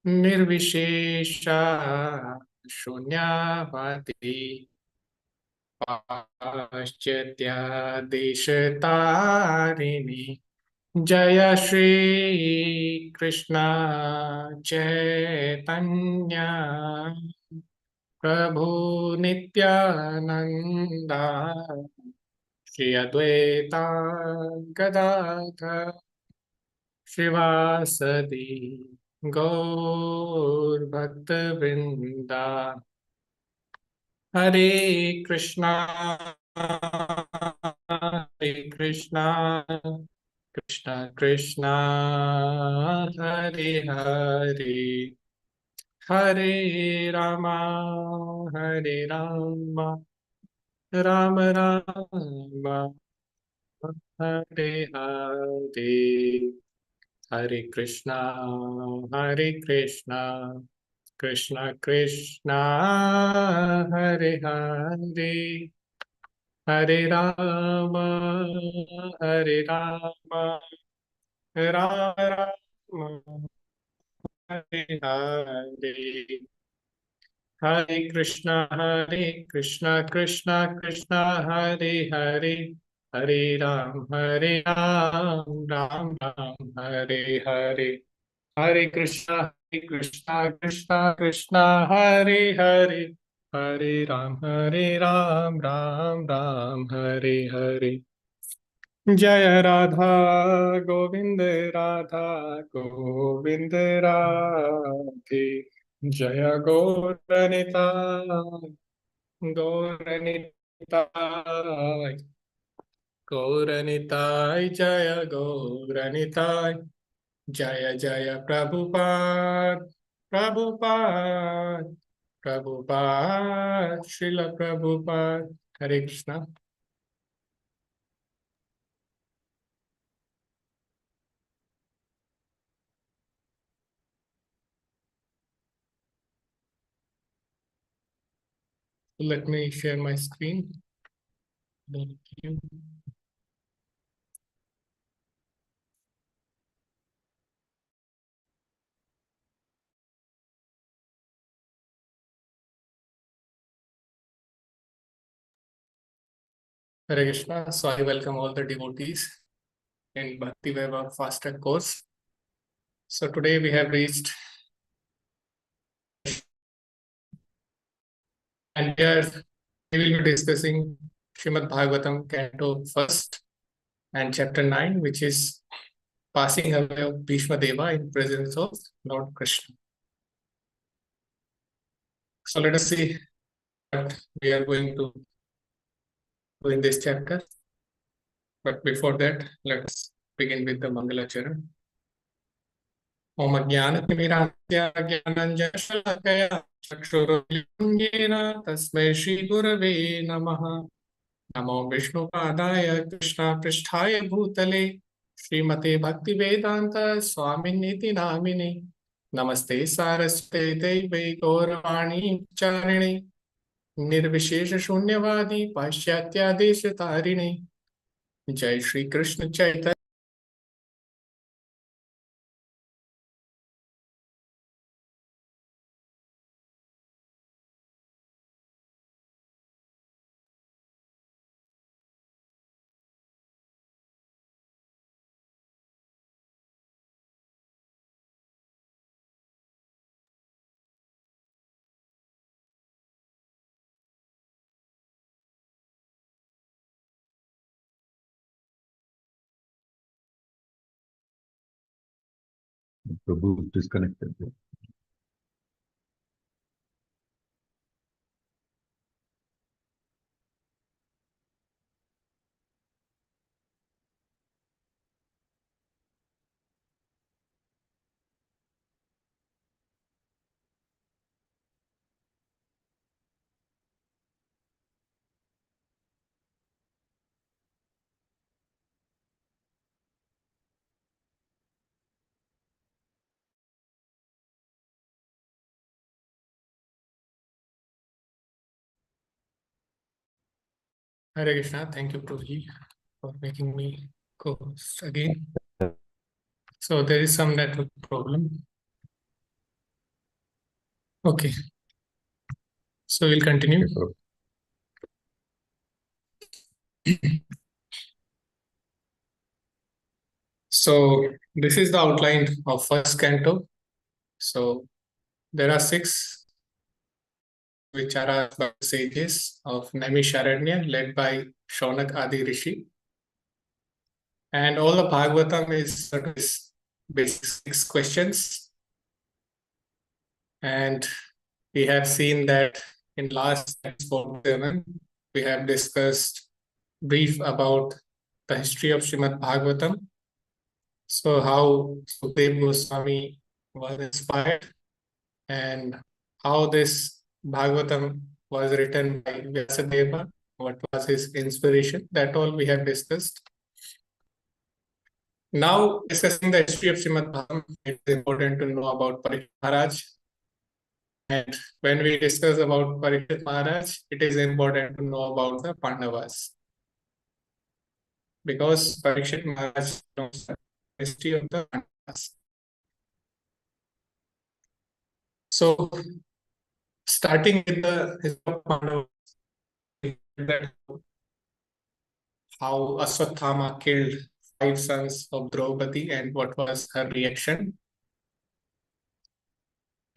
निर्विशेषा शून्यवादी पाश्चात्य देशतारिणी जय श्री कृष्ण चैतन्य प्रभु नित्यानंदा श्री अद्वैता गदाधर श्रीवासदि गौर भक्त वृंदा हरे कृष्णा हरे कृष्णा कृष्णा कृष्णा हरे हरे हरे रामा हरे रामा राम राम हरे हरे हरे कृष्णा कृष्णा कृष्णा हरे हरे हरे राम राम राम हरे हरे हरे कृष्णा कृष्णा कृष्णा हरे हरे हरे राम राम राम हरे हरे हरे कृष्णा कृष्णा कृष्णा हरे हरे हरे राम राम राम हरे हरे जय राधा गोविंद राधा गोविंद राधे जय गौरनिताय गौरनिताय जय गौरनिताय जय जय प्रभुपाद प्रभुपाद श्रील प्रभुपाद हरे Krishna let me share my screen. Thank you. Hare Krishna. So I welcome all the devotees in Bhakti Vaibhav Fast Track course. So today we have reached and we will be discussing Srimad Bhagavatam Canto 1st and Chapter 9, which is passing away of Bhishma Deva in presence of Lord Krishna. So let us see what we are going to do in this chapter. But before that, let us begin with the Mangala Charan. Om Jnanatimirandhya Jnananjana Chakshurunmilana Tasmai Shri Gurave Namaha Namo Vishnupadaya Krishna Pristhaya Bhutale Srimate Bhaktivedanta Swaminiti Namine Namaste Saraswate Devi Gauravani Charine Nirvishesha Shunyavadi Pashyatya Desha Tarine Jai Shri Krishna Chaitanya. Prabhu is disconnected. Hare Krishna. Thank you, Prabhuji, for making me co-host again. So there is some network problem. Okay. So we'll continue. Okay, Prabhu. So this is the outline of first canto. So there are 6 which are asked by the sages of Naimisharanya led by Shaunak Adi Rishi. And all the Bhagavatam is basic 6 questions. And we have seen that in last 47 we have discussed brief about the history of Srimad Bhagavatam. So how Sukdev Goswami was inspired and how this Bhagavatam was written by Vyasadeva, what was his inspiration, that all we have discussed. Now discussing the history of Srimad Bhagavatam, it is important to know about Parikshit Maharaj. And when we discuss about Parikshit Maharaj, it is important to know about the Pandavas. Because Parikshit Maharaj knows the history of the Pandavas. So starting with the history of Pandavas, how Aswathama killed 5 sons of Draupadi and what was her reaction.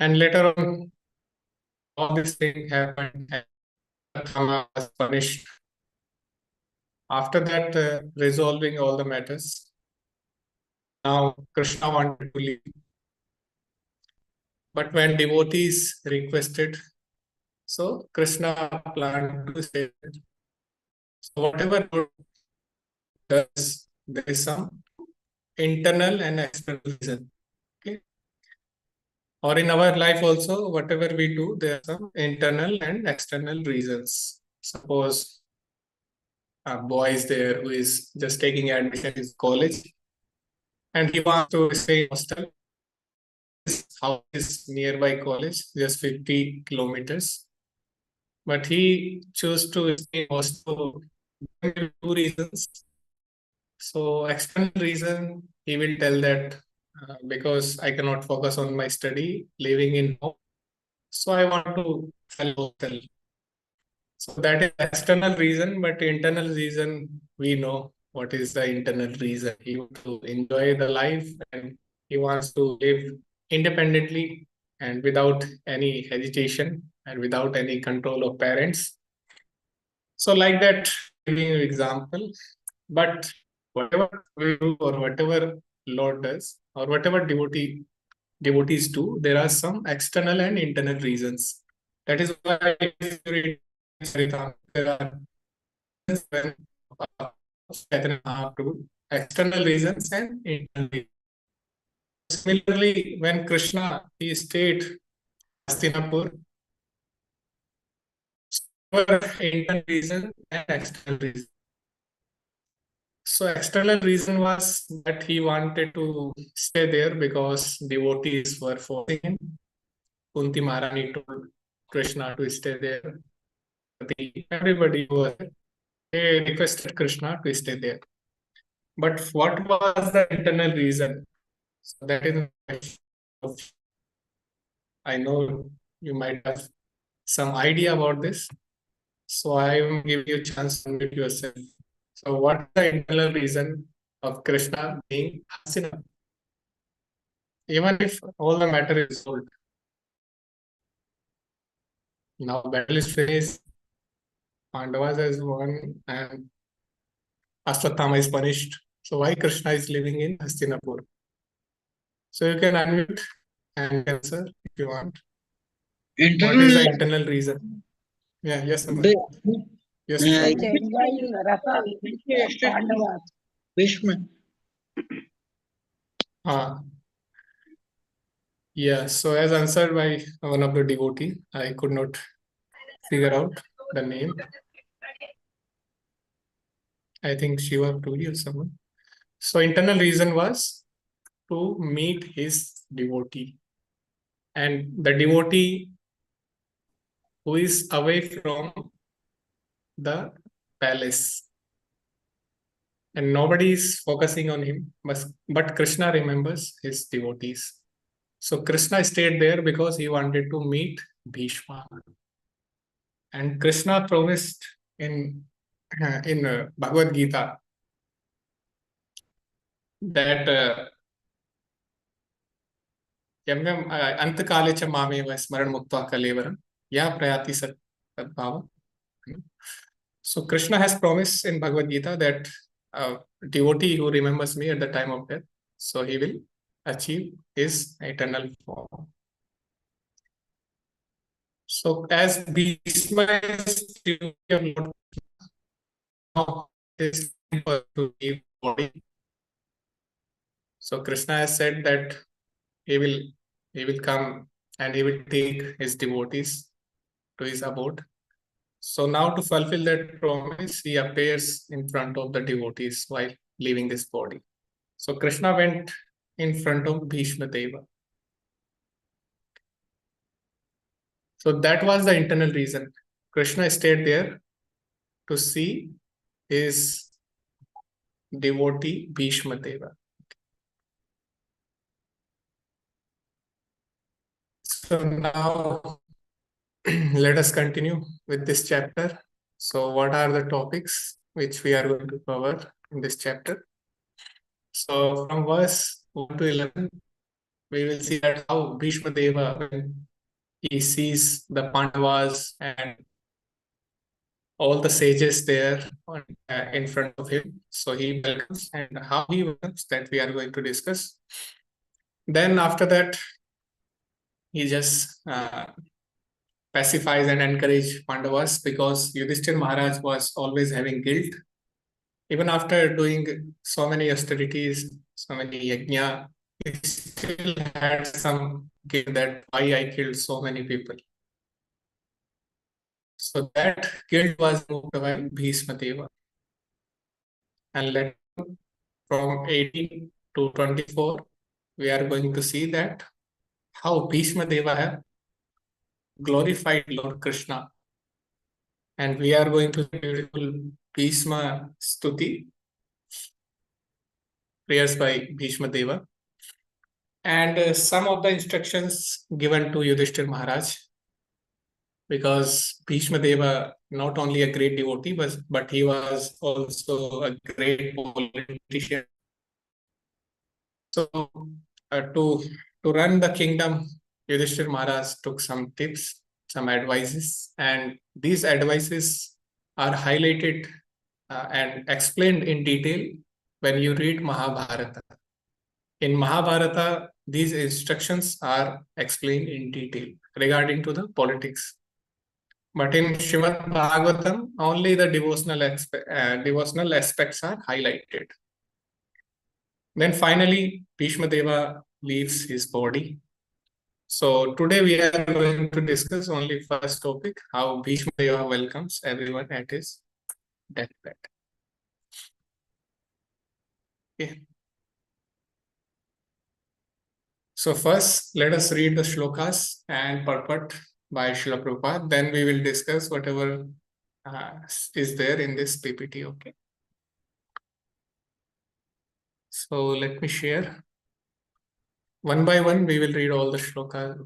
And later on, all these things happened and Aswathama was punished. After that, resolving all the matters, now Krishna wanted to leave. But when devotees requested, so Krishna planned to stay there. So whatever good does, there is some internal and external reason. Okay. Or in our life also, whatever we do, there are some internal and external reasons. Suppose a boy is there who is just taking admission in college and he wants to stay in hostel. His house is nearby college, just 50 kilometers. But he chose to stay in hostel. There are 2 reasons. So external reason, he will tell that because I cannot focus on my study, living in home, so I want to sell hostel. So that is external reason, but internal reason, we know what is the internal reason. He wants to enjoy the life and he wants to live independently and without any hesitation and without any control of parents. So like that, giving you example, but whatever we do or whatever Lord does or whatever devotees do, there are some external and internal reasons. That is why there are when external reasons and internal reasons. Similarly, when Krishna he stayed Hastinapur, internal reason and external reason. So external reason was that he wanted to stay there because devotees were forcing him. Kunti Maharani told Krishna to stay there. Everybody was they requested Krishna to stay there. But what was the internal reason? So that is, I know you might have some idea about this. So I will give you a chance to unmute yourself. So what's the internal reason of Krishna being Hasina? Even if all the matter is sold. Now battle is finished, Pandavas has won and Ashwatthama is punished. So why Krishna is living in Hastinapur? So you can unmute and answer if you want. What is the internal reason? Yeah, yes, Aman. Yes, I Shravan. think Pandavas. Bhishma. Yeah, so as answered by one of the devotee, I could not figure out the name. I think Shiva Tuli or someone. So internal reason was to meet his devotee. And the devotee who is away from the palace. And nobody is focusing on him, but Krishna remembers his devotees. So Krishna stayed there because he wanted to meet Bhishma. And Krishna promised in Bhagavad Gita that अंतकाले च मामेव स्मरण मुक्त्वा कलेवरम या प्रयाति सद्भाव. So Krishna has promised in Bhagavad Gita that a devotee who remembers me at the time of death, so he will achieve his eternal form. So as Bhishma is devotee of Lord, now it is time for to leave body. So Krishna has said that he will come and he will take his devotees to his abode. So now to fulfill that promise, he appears in front of the devotees while leaving this body. So Krishna went in front of Bhishma Deva. So that was the internal reason. Krishna stayed there to see his devotee Bhishma Deva. So now let us continue with this chapter. So what are the topics which we are going to cover in this chapter? So from verse 1 to 11, we will see that how Bhishma Deva, when he sees the Pandavas and all the sages there in front of him, so he welcomes, and how he welcomes, that we are going to discuss. Then after that, he just pacifies and encourages Pandavas, because Yudhishthira Maharaj was always having guilt. Even after doing so many austerities, so many yajna, he still had some guilt that why I killed so many people. So that guilt was moved by Bhishma Deva. And let from 18 to 24, we are going to see that how Bhishma Deva have glorified Lord Krishna. And we are going to see beautiful Bhishma Stuti, prayers by Bhishma Deva, and some of the instructions given to Yudhishthira Maharaj, because Bhishma Deva not only a great devotee, but he was also a great politician. So to run the kingdom, Yudhishthira Maharaj took some tips, some advices, and these advices are highlighted and explained in detail when you read Mahabharata. In Mahabharata, these instructions are explained in detail regarding to the politics. But in Srimad Bhagavatam, only the devotional aspects are highlighted. Then finally, Bhishma Deva leaves his body. So today we are going to discuss only first topic, how Bhishma Deva welcomes everyone at his deathbed. Okay. So first, let us read the shlokas and purport by Srila Prabhupada. Then we will discuss whatever is there in this PPT. Okay. So let me share. One by one, we will read all the shlokas.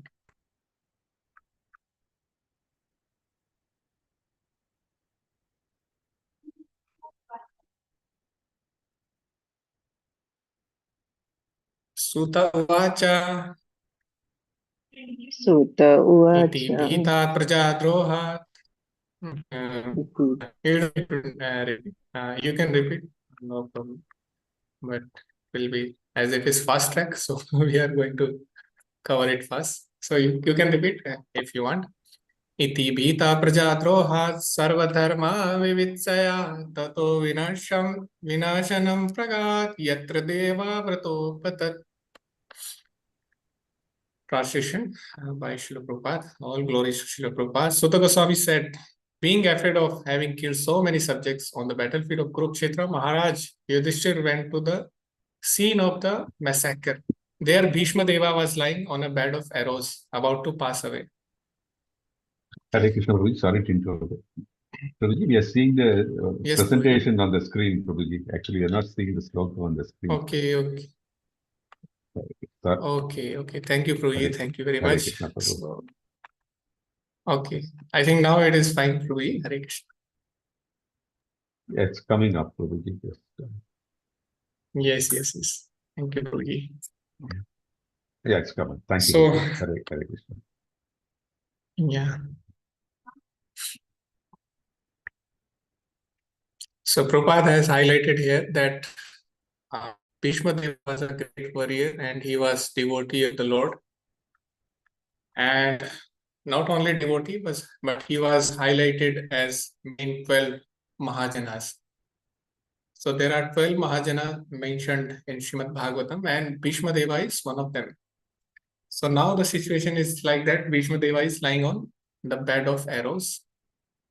Suta uvacha Sutta iti uvacha bhita prajadrohat. iti You can repeat, no problem. But will be as it is fast track, so we are going to cover it fast. So you can repeat if you want. Iti bhita prajadrohat sarvadharma vivitsaya tato vinashanam pragat yatra deva vratopatat. Translation by Srila Prabhupada. All glories to Srila Prabhupada. Sutta Goswami said, being afraid of having killed so many subjects on the battlefield of Kurukshetra, Maharaj Yudhishthir went to the scene of the massacre. There Bhishma Deva was lying on a bed of arrows, about to pass away. Hare Krishna, Prabhuji, sorry to interrupt. Prabhuji, we are seeing the Yes, presentation on the screen, Prabhuji. Actually, we are not seeing the sloka on the screen. Okay. Sir. Okay. Thank you, Prabhuji. Hare- Thank you very Hare much. Krishna, Prabhu. So, okay. I think now it is fine, Prabhuji. Hare Krishna. It's coming up, Prabhuji. Yes. Thank you, Prabhuji. Yeah, it's coming. Thank you. So, Hare Krishna. yeah. So Prabhupada has highlighted here that Bhishma Deva was a great warrior and he was devotee of the Lord. And not only devotee, but he was highlighted as main 12 Mahajanas. So there are 12 Mahajanas mentioned in Srimad Bhagavatam and Bhishma Deva is one of them. So now the situation is like that. Bhishma Deva is lying on the bed of arrows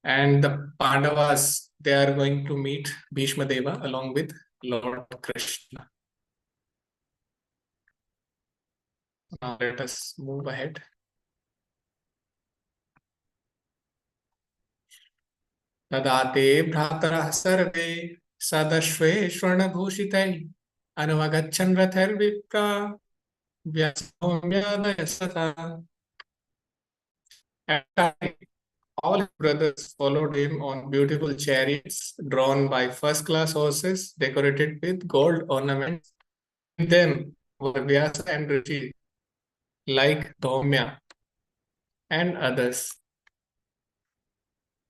and the Pandavas, they are going to meet Bhishma Deva along with Lord Krishna. Now let us move ahead. तदाते भ्रातरः सर्वे सदश्वे स्वर्णभूषितैः अनुवगच्छन् रथैर्विप्रा व्यासोम्यादय सदा. At that time, all his brothers followed him on beautiful chariots drawn by first-class horses decorated with gold ornaments. In them were Vyasa and Rishi, like Dhaumya and others.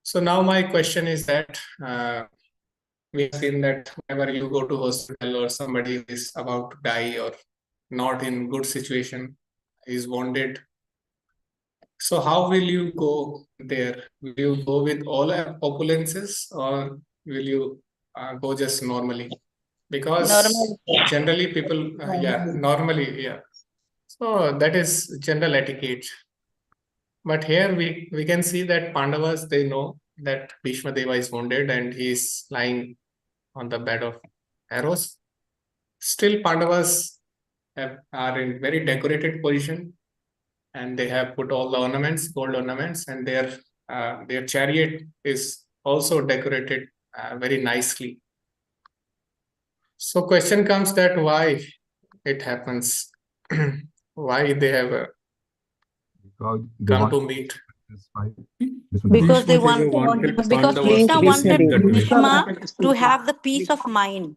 So now my question is that we have seen that whenever you go to hospital or somebody is about to die or not in good situation, is wounded. So how will you go there? Will you go with all opulences or will you go just normally? Because Normal. generally people, normally, yeah. So that is general etiquette. But here we can see that Pandavas, they know that Bhishma Deva is wounded and he is lying on the bed of arrows. Still Pandavas are in very decorated position and they have put all the ornaments, gold ornaments, and their chariot is also decorated very nicely. So question comes that why it happens? Why they have come to meet? Because they Bhishma Deva wanted, because Pandavas Krishna to wanted receive the Bhishma news. to have the peace of mind,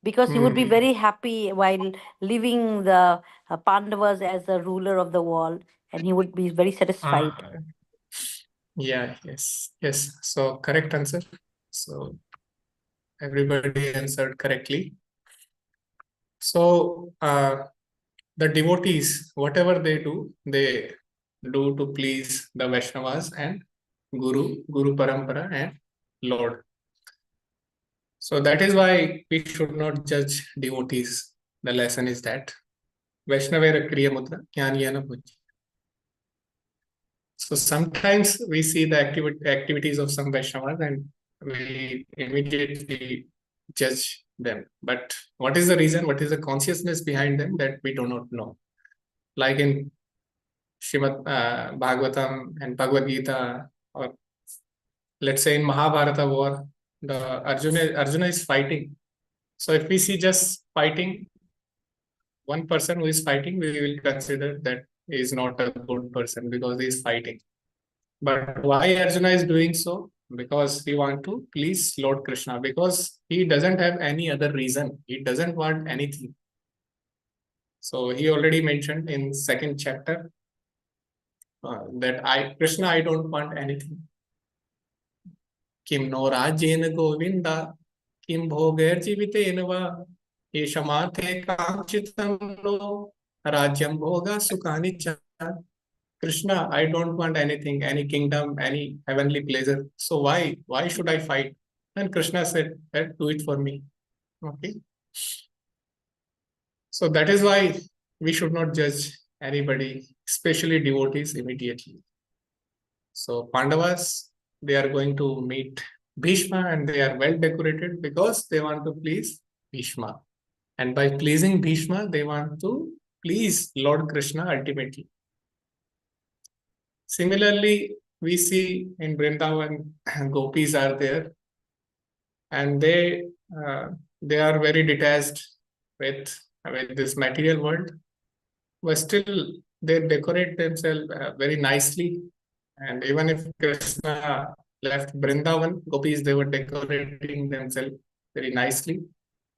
because he would be very happy while leaving the Pandavas as the ruler of the world, and he would be very satisfied. Yes. So correct answer. So everybody answered correctly. So the devotees, whatever they do to please the Vaishnavas and Guru Parampara and Lord. So that is why we should not judge devotees. The lesson is that Vaishnavera Kriya Mudra Jnaniyana Bhujya. So sometimes we see the activities of some Vaishnavas and we immediately judge them. But what is the reason? What is the consciousness behind them that we do not know? Like in Srimad Bhagavatam and Bhagavad Gita, or let's say in Mahabharata war, the Arjuna is fighting. So if we see just fighting, one person who is fighting, we will consider that he is not a good person because he is fighting. But why Arjuna is doing so? Because he wants to please Lord Krishna, because he doesn't have any other reason. He doesn't want anything. So he already mentioned in second chapter that Krishna, I don't want anything. Kim no rajyena Govinda, kim bhoger jivitena va, eshamathe kanchitam no, rajyam bhoga sukhani cha. Krishna, I don't want anything, any kingdom, any heavenly pleasure. So why should I fight? And Krishna said, do it for me. Okay. So that is why we should not judge anybody, especially devotees, immediately. So Pandavas, they are going to meet Bhishma and they are well decorated because they want to please Bhishma. And by pleasing Bhishma, they want to please Lord Krishna ultimately. Similarly, we see in Vrindavan, gopis are there and they are very detached with this material world. but still they decorate themselves very nicely. And even if Krishna left Vrindavan, gopis, they were decorating themselves very nicely.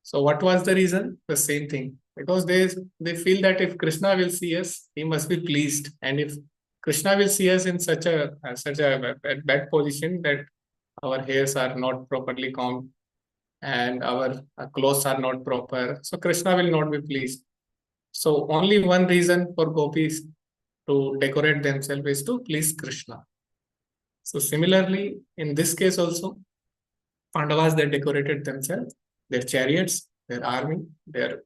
So what was the reason? The same thing. Because they feel that if Krishna will see us, he must be pleased. And if Krishna will see us in such a bad position that our hairs are not properly combed and our clothes are not proper, so Krishna will not be pleased. So only one reason for gopis to decorate themselves is to please Krishna. So similarly, in this case also, Pandavas, they decorated themselves, their chariots, their army, their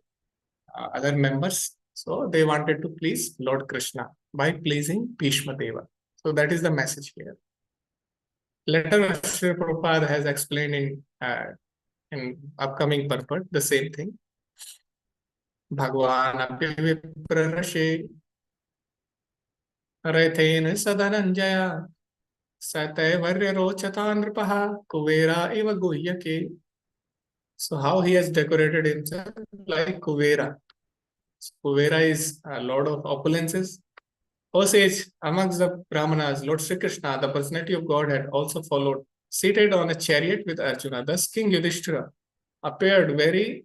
other members. So they wanted to please Lord Krishna by pleasing Bhishma Deva. So that is the message here. Later, Sri Prabhupada has explained in upcoming purport the same thing. Bhagwan api viprarashe Raithen sadananjaya sataivarya rochata nripaha kuvera eva guhyake. So how he has decorated himself like Kuvera. Kuvera is a lord of opulences. O sage, amongst the Brahmanas, Lord Sri Krishna, the personality of God, had also followed, seated on a chariot with Arjuna. Thus King Yudhishthira appeared very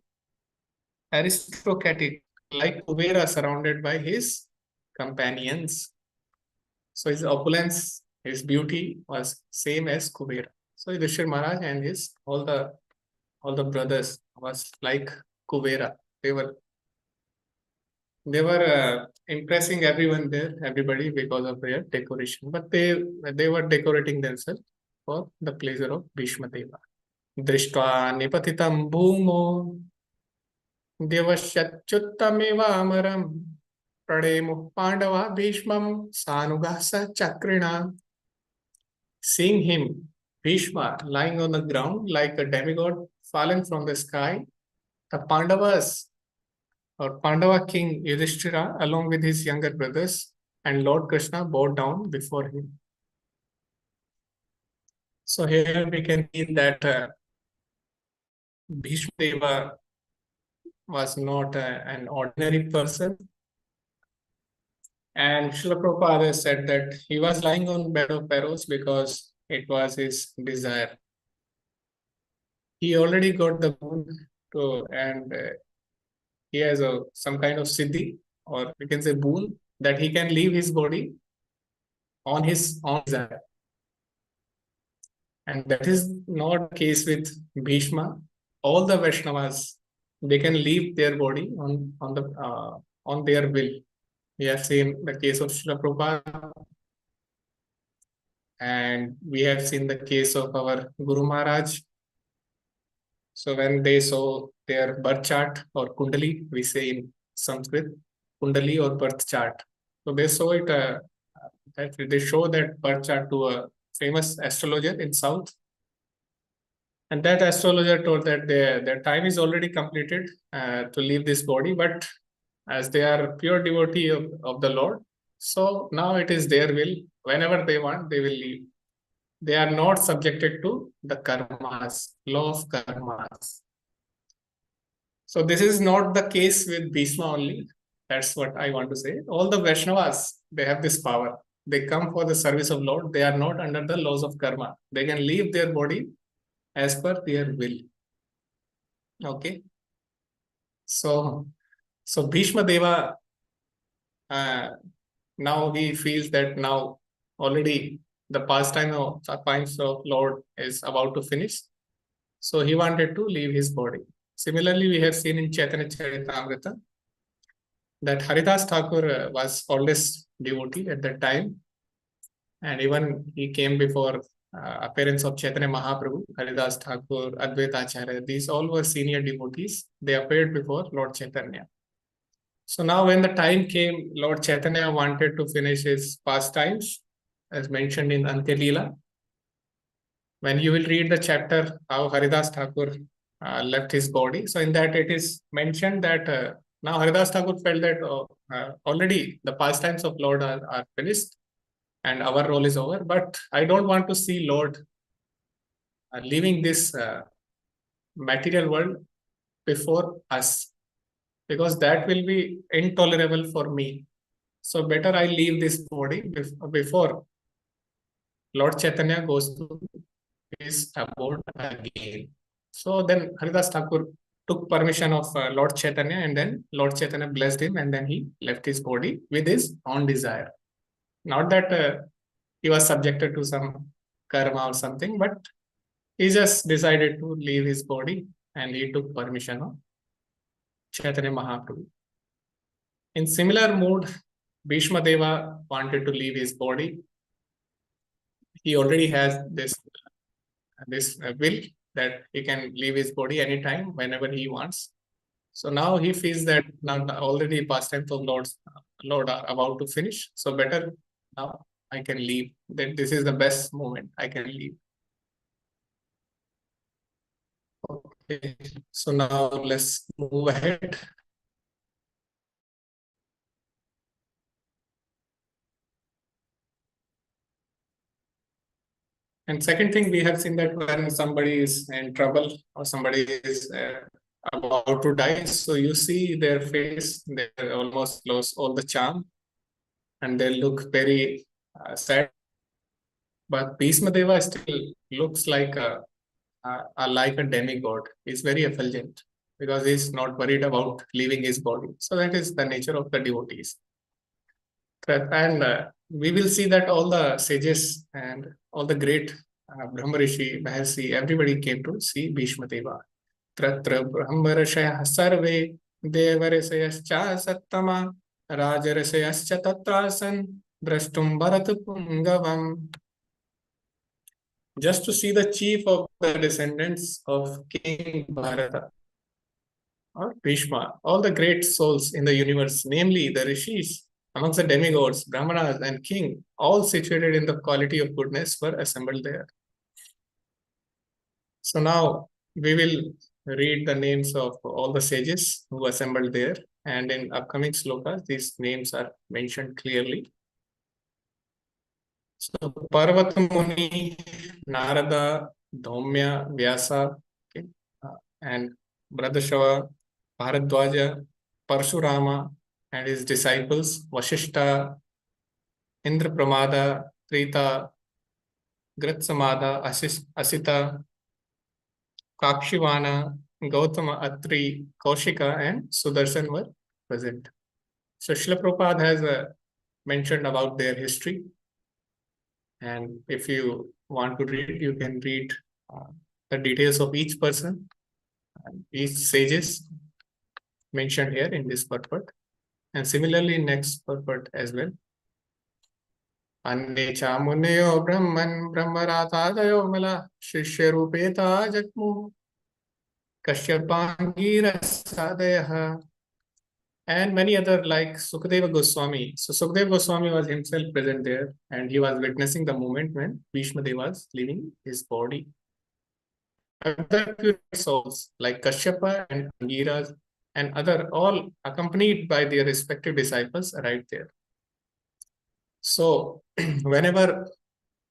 aristocratic, like Kuvera, surrounded by his companions. So his opulence, his beauty was same as Kuvera. So Yudhishthira Maharaj and his all the brothers was like Kuvera. They were impressing everybody because of their decoration. But they were decorating themselves for the pleasure of Bhishma Deva. Drishtva nipatitam bhumo devashyachyuttameva amaram prademu pandava bhishmam sanugasa chakrina. Seeing him, Bhishma, lying on the ground like a demigod fallen from the sky, the Pandavas or Pandava king Yudhishthira, along with his younger brothers and Lord Krishna, bowed down before him. So here we can see that Bhishma Deva was not an ordinary person. And Srila Prabhupada said that he was lying on bed of barrows because it was his desire. He already got the boon and he has some kind of siddhi, or we can say boon, that he can leave his body on his own desire. And that is not the case with Bhishma. All the Vaishnavas, they can leave their body on their will. We have seen the case of Srila Prabhupada, and we have seen the case of our Guru Maharaj. So when they saw their birth chart or Kundali, we say in Sanskrit, Kundali or birth chart. So they saw it, they show that birth chart to a famous astrologer in South. And that astrologer told that their time is already completed to leave this body, but as they are pure devotee of the Lord, so now it is their will. Whenever they want, they will leave. They are not subjected to the karmas, law of karmas. So this is not the case with Bhishma only. That's what I want to say. All the Vaishnavas, they have this power. They come for the service of Lord. They are not under the laws of karma. They can leave their body as per their will. Okay. So Bhishma Deva, now he feels that now already the pastime of Lord is about to finish. So he wanted to leave his body. Similarly, we have seen in Chaitanya Charitamrita that Haridas Thakur was oldest devotee at that time. And even he came before appearance of Chaitanya Mahaprabhu, Haridas Thakur, Advaita Acharya. These all were senior devotees. They appeared before Lord Chaitanya. So now when the time came, Lord Chaitanya wanted to finish his pastimes, as mentioned in Antya Leela. When you will read the chapter how Haridas Thakur left his body, so in that it is mentioned that now Haridas Thakur felt that already the pastimes of Lord are finished and our role is over, but I don't want to see Lord leaving this material world before us. because that will be intolerable for me. So better I leave this body before Lord Chaitanya goes to his abode again. So then Haridas Thakur took permission of Lord Chaitanya, and then Lord Chaitanya blessed him, and then he left his body with his own desire. Not that he was subjected to some karma or something, but he just decided to leave his body, and he took permission of Chaitanya Mahaprabhu. In similar mood, Bhishma Deva wanted to leave his body. He already has this will that he can leave his body anytime, whenever he wants. So now he feels that now already pastimes of Lord are about to finish. So better now I can leave. That this is the best moment I can leave. Okay, so now let's move ahead. And second thing, we have seen that when somebody is in trouble or somebody is about to die, so you see their face, they almost lose all the charm and they look very sad. But Bhishma Deva still looks like a demigod. He's very effulgent because he's not worried about leaving his body. So that is the nature of the devotees. And we will see that all the sages and all the great Brahma Rishi, Maharshi, everybody came to see Bhishma Deva. Tratra Brahmarashaya sarve devarasayascha sattama rajarasayascha tatrasan drashtum bharat pungavam. Just to see the chief of the descendants of King Bharata or Bhishma, all the great souls in the universe, namely the rishis, amongst the demigods, brahmanas, and king, all situated in the quality of goodness, were assembled there. So now we will read the names of all the sages who assembled there, and in upcoming slokas, these names are mentioned clearly. So Parvata Muni, Narada, Dhaumya, Vyasa, okay, and Bradashava, Bharadwaja, Parshurama, and his disciples, Vashishta, Indrapramada, Trita, Gratsamada, Asita, Kakshivana, Gautama, Atri, Kaushika, and Sudarshan were present. So Srila Prabhupada has mentioned about their history. And if you want to read, you can read the details of each person, each sages mentioned here in this purport. And similarly, next purport as well. Anne chamuneo brahman brahmaratadayo mala shishya rupeta jakmu kashyapangira sadayaha. And many other like Sukadeva Goswami. So Sukadeva Goswami was himself present there, and he was witnessing the moment when Bhishma Deva was leaving his body. Other pure souls like Kashyapa and Angiras and other, all accompanied by their respective disciples, arrived there. So whenever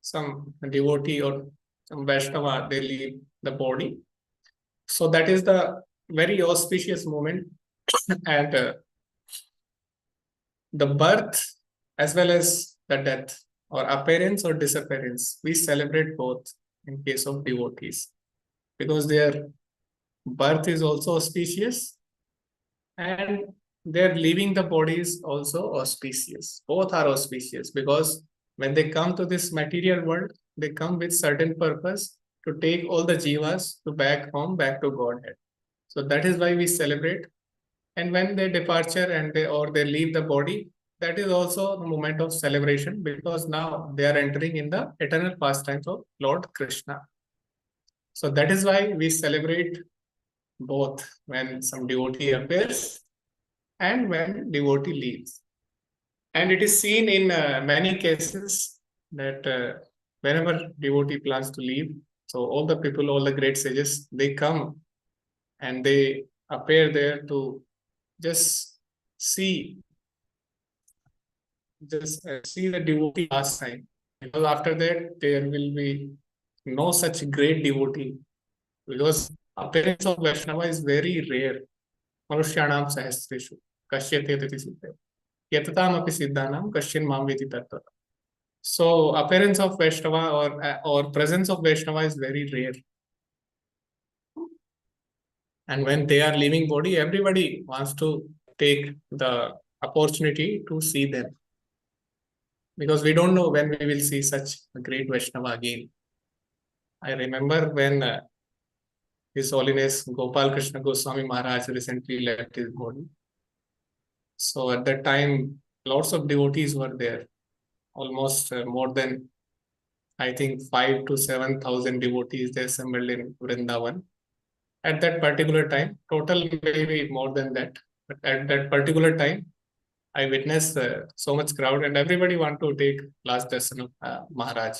some devotee or some Vaishnava, they leave the body, so that is the very auspicious moment. And the birth as well as the death, or appearance or disappearance, we celebrate both in case of devotees, because their birth is also auspicious and their leaving the body is also auspicious. Both are auspicious because when they come to this material world, they come with certain purpose to take all the jivas to back home, back to Godhead. So that is why we celebrate. And when they departure and they leave the body, that is also the moment of celebration, because now they are entering in the eternal pastimes of Lord Krishna. So that is why we celebrate both when some devotee appears and when devotee leaves. And it is seen in many cases that whenever devotee plans to leave, so all the people, all the great sages, they come and they appear there to just see the devotee last time. Because after that, there will be no such great devotee. Because appearance of Vaishnava is very rare. Manusyanam sahasreshu kashyate tati siddhe. Yatatam api siddhanam kashyin mam vidi tattva. So appearance of Vaishnava or presence of Vaishnava is very rare. And when they are leaving body, everybody wants to take the opportunity to see them. Because we don't know when we will see such a great Vaishnava again. I remember when His Holiness Gopal Krishna Goswami Maharaj recently left his body. So at that time, lots of devotees were there. Almost more than, I think, 5,000 to 7,000 devotees they assembled in Vrindavan. At that particular time, total maybe more than that. But at that particular time, I witnessed so much crowd and everybody want to take last darshan of Maharaj.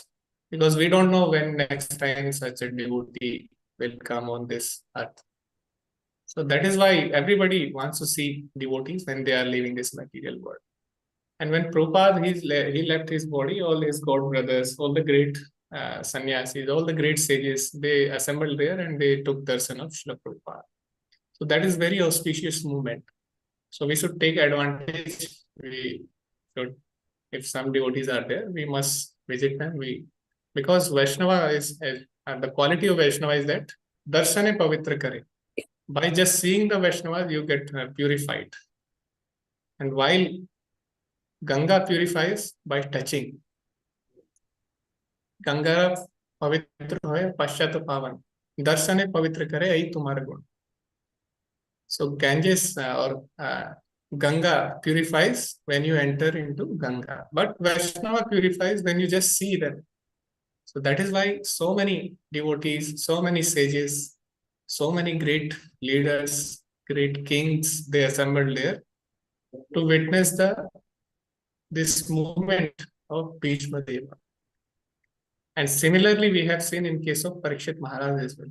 Because we don't know when next time such a devotee will come on this earth. So that is why everybody wants to see devotees when they are leaving this material world. And when Prabhupada, he left his body, all his god brothers, all the great sannyasis, all the great sages, they assembled there and they took darshan of Srila Prabhupada. So that is very auspicious movement. So we should take advantage. We should, if some devotees are there, we must visit them. Because Vaishnava is, the quality of Vaishnava is that darshane pavitra kare. By just seeing the Vaishnavas, you get purified. And while Ganga purifies by touching, Ganga pavitra hoye paschat pavan. Darshane pavitra kare ai tumhara gun. So Ganges or Ganga purifies when you enter into Ganga. But Vaishnava purifies when you just see them. So that is why so many devotees, so many sages, so many great leaders, great kings, they assembled there to witness this movement of Bhishma Deva. And similarly, we have seen in case of Parikshit Maharaj as well.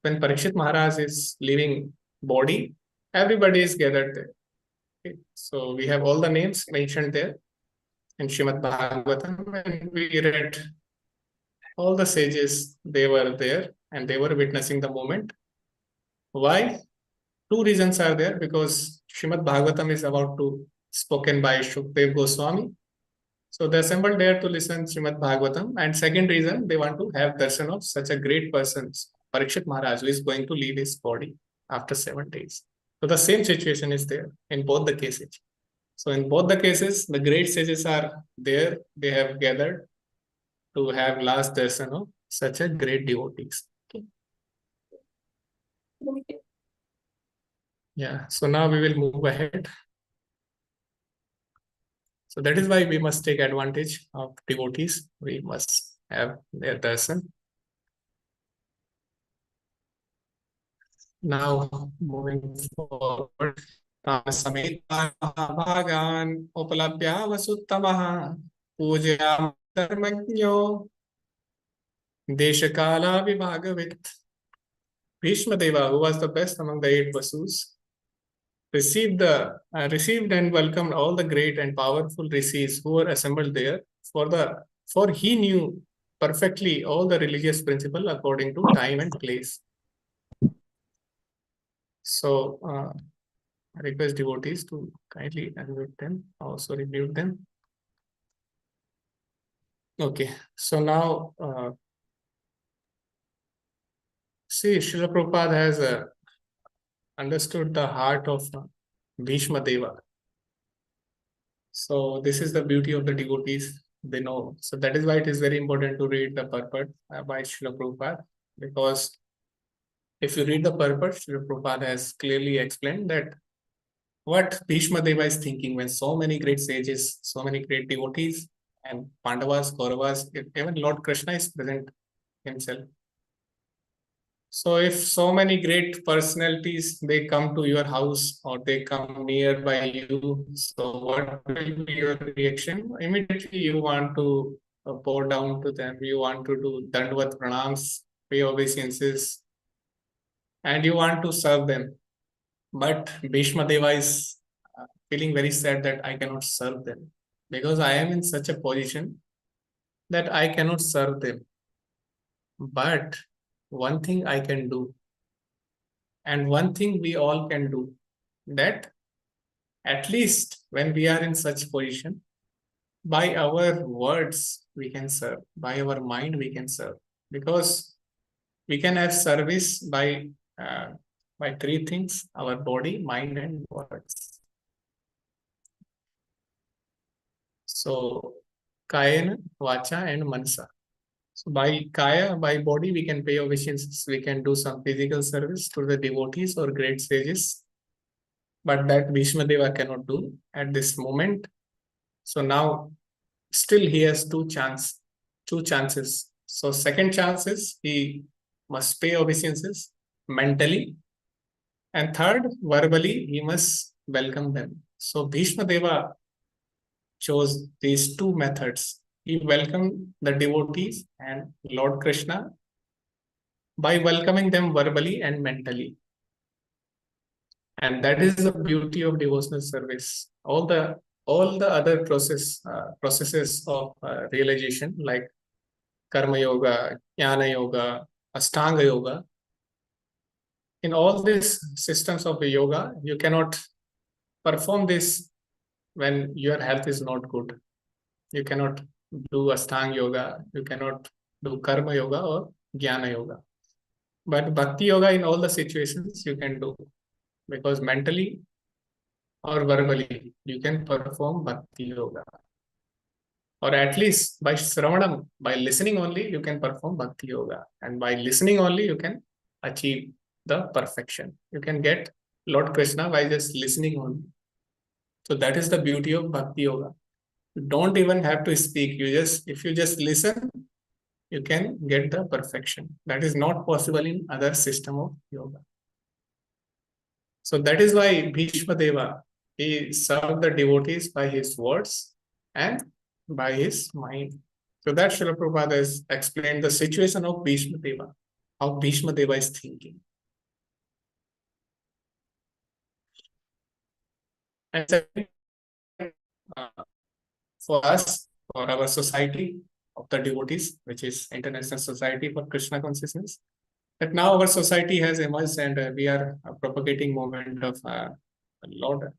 When Parikshit Maharaj is leaving body, everybody is gathered there. Okay. So we have all the names mentioned there in Srimad Bhagavatam, and we read all the sages, they were there and they were witnessing the moment. Why? Two reasons are there, because Srimad Bhagavatam is about to spoken by Shukdev Goswami. So they assembled there to listen Srimad Bhagavatam. And second reason, they want to have darshan of such a great person, Parikshit Maharaj, who is going to leave his body after 7 days. So the same situation is there in both the cases. So in both the cases, the great sages are there. They have gathered to have last darshan of such a great devotees. Okay. Yeah, so now we will move ahead. So that is why we must take advantage of devotees. We must have their darshan. Now moving forward. Sametan Bhagan Upalabhya Vasuttamaha Puja Dharmagyo Deshakala Vibhagavit. Bhishma Deva, who was the best among the 8 Vasus, received and welcomed all the great and powerful rishis who were assembled there, for he knew perfectly all the religious principle according to time and place. So I request devotees to kindly unmute them, also mute them. Okay, so now see, Srila Prabhupada has understood the heart of Bhishma Deva. So this is the beauty of the devotees, they know. So that is why it is very important to read the purport by Srila Prabhupada, because if you read the purport, Srila Prabhupada has clearly explained that what Bhishma Deva is thinking when so many great sages, so many great devotees, and Pandavas, Kauravas, even Lord Krishna is present himself. So if so many great personalities, they come to your house or they come nearby you, so what will be your reaction? Immediately you want to bow down to them, you want to do Dandvat Pranams, pay obeisances, and you want to serve them. But Bhishma Deva is feeling very sad that I cannot serve them, because I am in such a position that I cannot serve them. But one thing I can do, and one thing we all can do, that at least when we are in such position, by our words we can serve, by our mind we can serve, because we can have service by three things: our body, mind, and words. So kayena, vacha, and manasa. So by kaya, by body, we can pay obeisances, we can do some physical service to the devotees or great sages, but that Bhishma Deva cannot do at this moment. So now still he has two chances. So second chance is he must pay obeisances mentally, and third, verbally, he must welcome them. So Bhishma Deva chose these two methods. He welcomed the devotees and Lord Krishna by welcoming them verbally and mentally. And that is the beauty of devotional service. All the other processes of realization, like Karma Yoga, Jnana Yoga, Ashtanga Yoga, in all these systems of the yoga, you cannot perform this when your health is not good. You cannot do Ashtanga Yoga, you cannot do Karma Yoga or Jnana Yoga. But Bhakti Yoga, in all the situations, you can do, because mentally or verbally, you can perform Bhakti Yoga. Or at least by Shravanam, by listening only, you can perform Bhakti Yoga. And by listening only, you can achieve the perfection. You can get Lord Krishna by just listening only. So that is the beauty of Bhakti Yoga. You don't even have to speak. If you just listen, you can get the perfection. That is not possible in other system of yoga. So that is why Bhishma Deva, he served the devotees by his words and by his mind. So that Srila Prabhupada has explained the situation of Bhishma Deva, how Bhishma Deva is thinking. And second, for us, for our society of the devotees, which is International Society for Krishna Consciousness, that now our society has emerged and we are propagating movement of Lord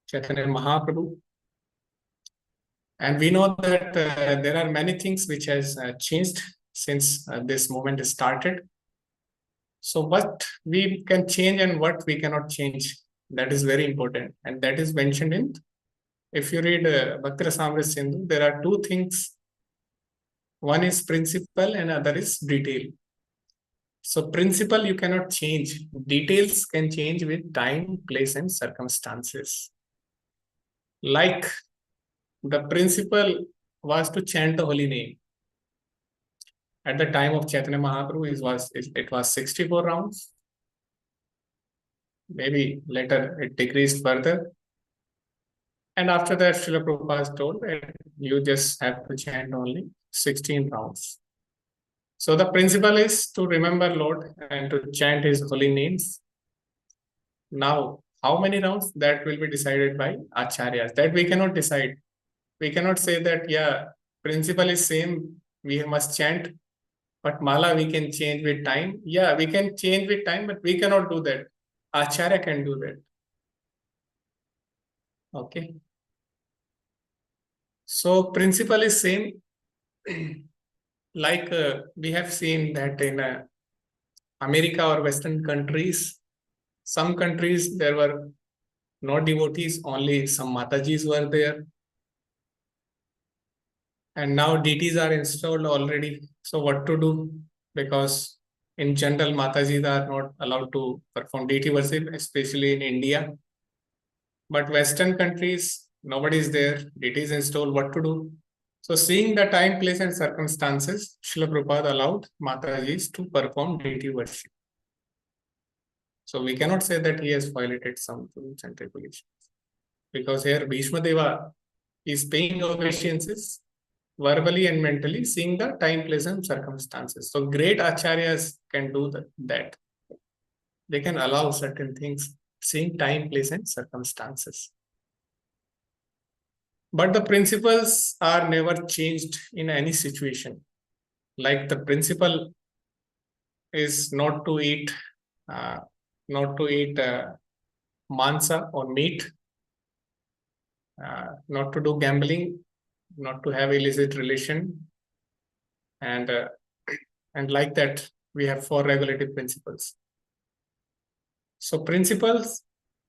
Chaitanya Mahaprabhu. And we know that there are many things which has changed since this movement started. So what we can change and what we cannot change, that is very important. And that is mentioned in, if you read Bhakti Rasamrita Sindhu, there are two things. One is principle and other is detail. So principle you cannot change. Details can change with time, place, and circumstances. Like the principle was to chant the holy name. At the time of Chaitanya Mahaprabhu, it was 64 rounds. Maybe later it decreased further. And after that, Srila Prabhupada told that you just have to chant only 16 rounds. So the principle is to remember Lord and to chant his holy names. Now, how many rounds? That will be decided by acharyas. That we cannot decide. We cannot say that, yeah, principle is same, we must chant, but mala we can change with time. Yeah, we can change with time, but we cannot do that. Acharya can do that. Okay. So principle is same. Like we have seen that in America or Western countries, some countries there were no devotees, only some Matajis were there. And now deities are installed already. So what to do? Because in general, Matajis are not allowed to perform deity worship, especially in India. But Western countries, nobody is there. Deities installed, what to do? So seeing the time, place, and circumstances, Srila Prabhupada allowed Matajis to perform deity worship. So we cannot say that he has violated some rules and regulations. Because here Bhishma Deva is paying obeisances verbally and mentally, seeing the time, place, and circumstances. So great acharyas can do that. They can allow certain things, seeing time, place, and circumstances. But the principles are never changed in any situation. Like the principle is not to eat mansa or meat, not to do gambling, not to have illicit relation, and like that we have 4 regulative principles. So principles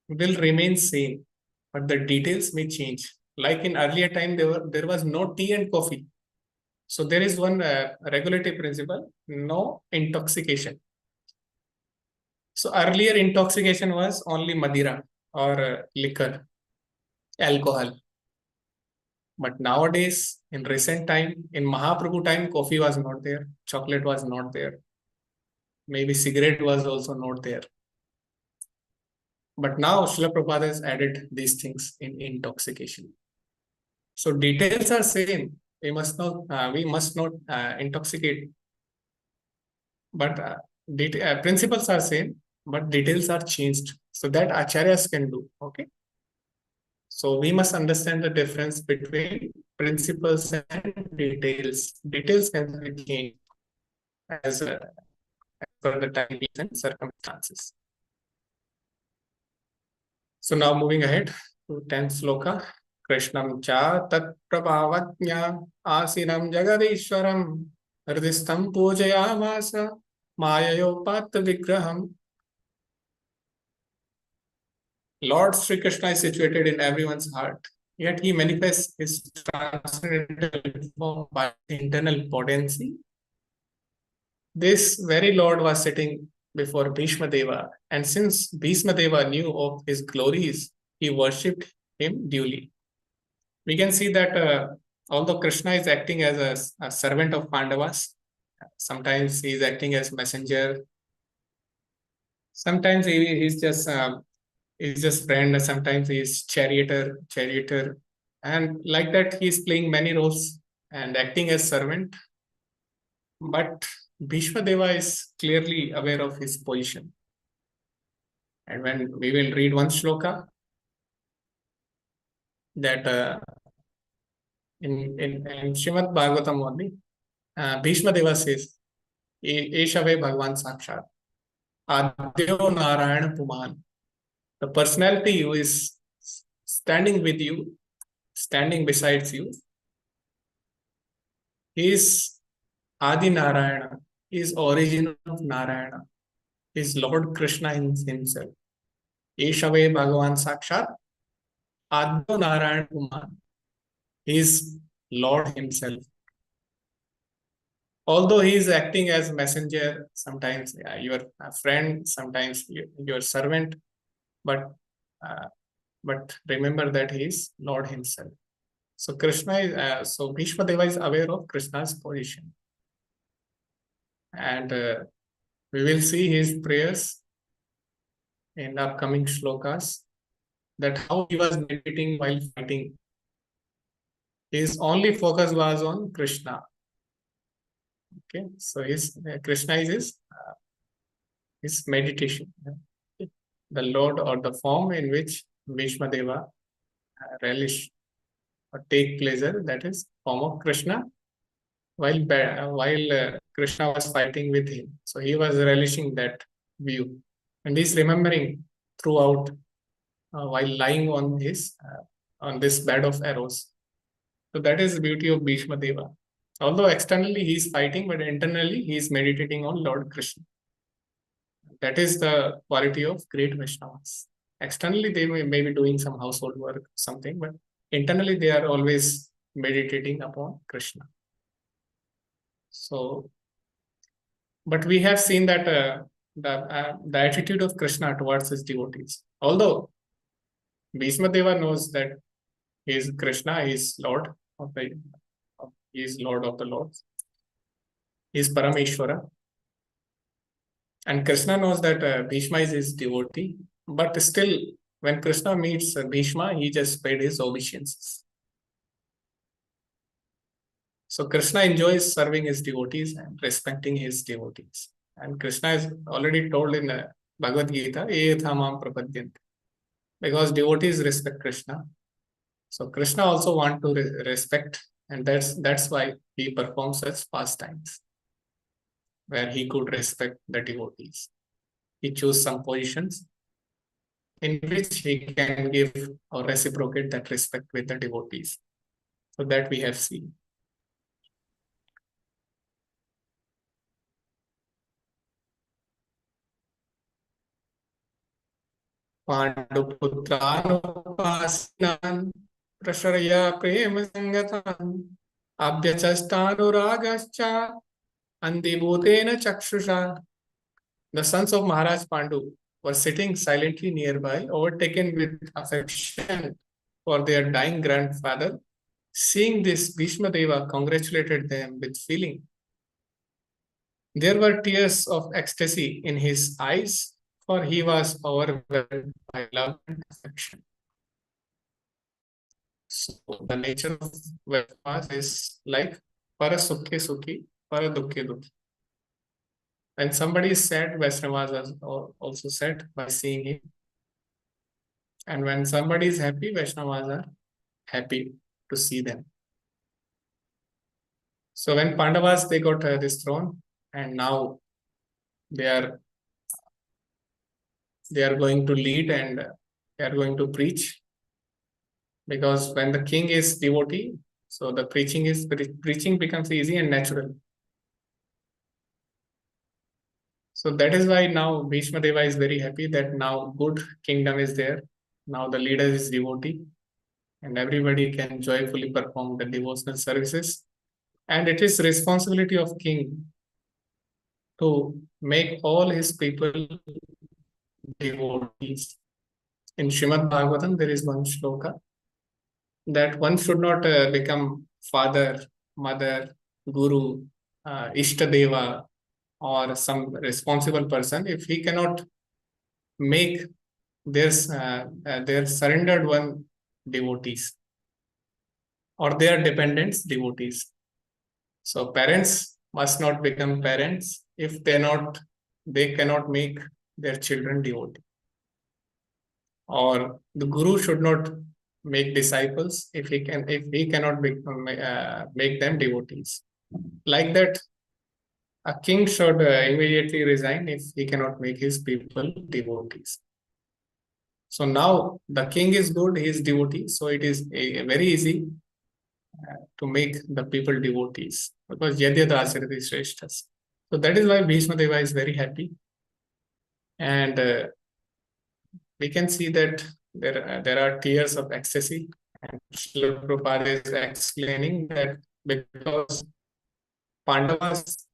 will remain same, but the details may change. Like in earlier time, there was no tea and coffee. So there is one regulative principle: no intoxication. So earlier intoxication was only Madira or liquor, alcohol. But nowadays, in recent time, in Mahaprabhu time, coffee was not there, chocolate was not there, maybe cigarette was also not there. But now Srila Prabhupada has added these things in intoxication. So details are same. We must not intoxicate. But principles are same, but details are changed. So that acharyas can do. Okay. So we must understand the difference between principles and details. Details can be changed as per the time and circumstances. So now moving ahead to 10th sloka. Krishnam cha tat prabhavatnya asinam jagadishwaram hridistam pujayamasa mayayopat vigraham. Lord Sri Krishna is situated in everyone's heart, yet he manifests his transcendental form by internal potency. This very Lord was sitting before Bhishma Deva, and since Bhishma Deva knew of his glories, he worshipped him duly. We can see that although Krishna is acting as a servant of Pandavas, sometimes he is acting as messenger, sometimes he's just friend, sometimes he is charioteer, and like that he is playing many roles and acting as servant. But Bhishma Deva is clearly aware of his position. And when we will read one shloka that in Srimad Bhagavatam only, Bhishma Deva says, Eshave Bhagavan Sakshat, Adyo Narayana Puman. The personality who is standing with you, standing besides you, he is Adi Narayana, he is origin of Narayana, he is Lord Krishna himself. Eshave Bhagavan Sakshat, Adyo Narayana Puman. He is Lord himself. Although he is acting as messenger, sometimes your friend, sometimes your servant, but remember that he is Lord himself. So so Bhishma Deva is aware of Krishna's position, and we will see his prayers in the upcoming shlokas, that how he was meditating while fighting. His only focus was on Krishna. Okay, so Krishna is his meditation. The Lord or the form in which Bhishma Deva relish or take pleasure, that is form of Krishna, while Krishna was fighting with him. So he was relishing that view, and he's remembering throughout while lying on this bed of arrows. So that is the beauty of Bhishma Deva. Although externally he is fighting, but internally he is meditating on Lord Krishna. That is the quality of great Vaishnavas. Externally they may be doing some household work, something, but internally they are always meditating upon Krishna. So, but we have seen that the attitude of Krishna towards his devotees. Although Bhishma Deva knows that he is Krishna, he is Lord of he is Lord of the Lords, he is Parameshwara, and Krishna knows that Bhishma is his devotee. But still, when Krishna meets Bhishma, he just paid his obeisances. So Krishna enjoys serving his devotees and respecting his devotees. And Krishna is already told in Bhagavad Gita, Ethamam prapadyante. Because devotees respect Krishna. So Krishna also wants to respect, and that's why he performs such pastimes, where he could respect the devotees. He chose some positions in which he can give or reciprocate that respect with the devotees. So that we have seen. Panduputranupasinam prasharaya prema sangatam abhyachastaruragashcha andibhutena chakshusha. The sons of Maharaj Pandu were sitting silently nearby, overtaken with affection for their dying grandfather. Seeing this, Bhishma Deva congratulated them with feeling. There were tears of ecstasy in his eyes, for he was overwhelmed by love and affection. So the nature of Vaishnavas is like para sukhe sukhi, para dukhe dukhi. When somebody is sad, Vaishnavas are also sad by seeing him. And when somebody is happy, Vaishnavas are happy to see them. So when Pandavas, they got this throne, and now they are going to lead and they are going to preach. Because when the king is devotee, so the preaching becomes easy and natural. So that is why now Bhishma Deva is very happy that now good kingdom is there. Now the leader is devotee and everybody can joyfully perform the devotional services. And it is responsibility of king to make all his people devotees. In Srimad Bhagavatam, there is one shloka that one should not become father, mother, guru, Ishtadeva, or some responsible person if he cannot make their surrendered one devotees or their dependents devotees. So parents must not become parents if they cannot make their children devotee. Or the guru should not make disciples if he cannot make them devotees. Like that, a king should immediately resign if he cannot make his people devotees. So now the king is good, he is devotee, so it is very easy to make the people devotees because Lac Registrations. So that is why Bhishma Deva is very happy, and we can see that there are tears of ecstasy, and Srila Prabhupada is explaining that because Pandavas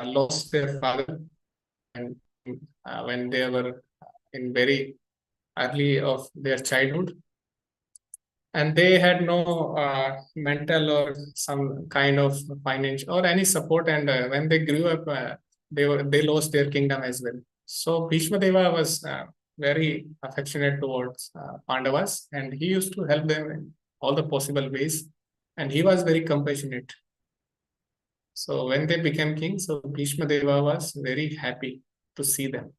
lost their father and when they were in very early of their childhood, and they had no mental or some kind of financial or any support, and when they grew up, they lost their kingdom as well. So Bhishma Deva was very affectionate towards Pandavas, and he used to help them in all the possible ways, and he was very compassionate. So when they became king, so Bhishma Deva was very happy to see them.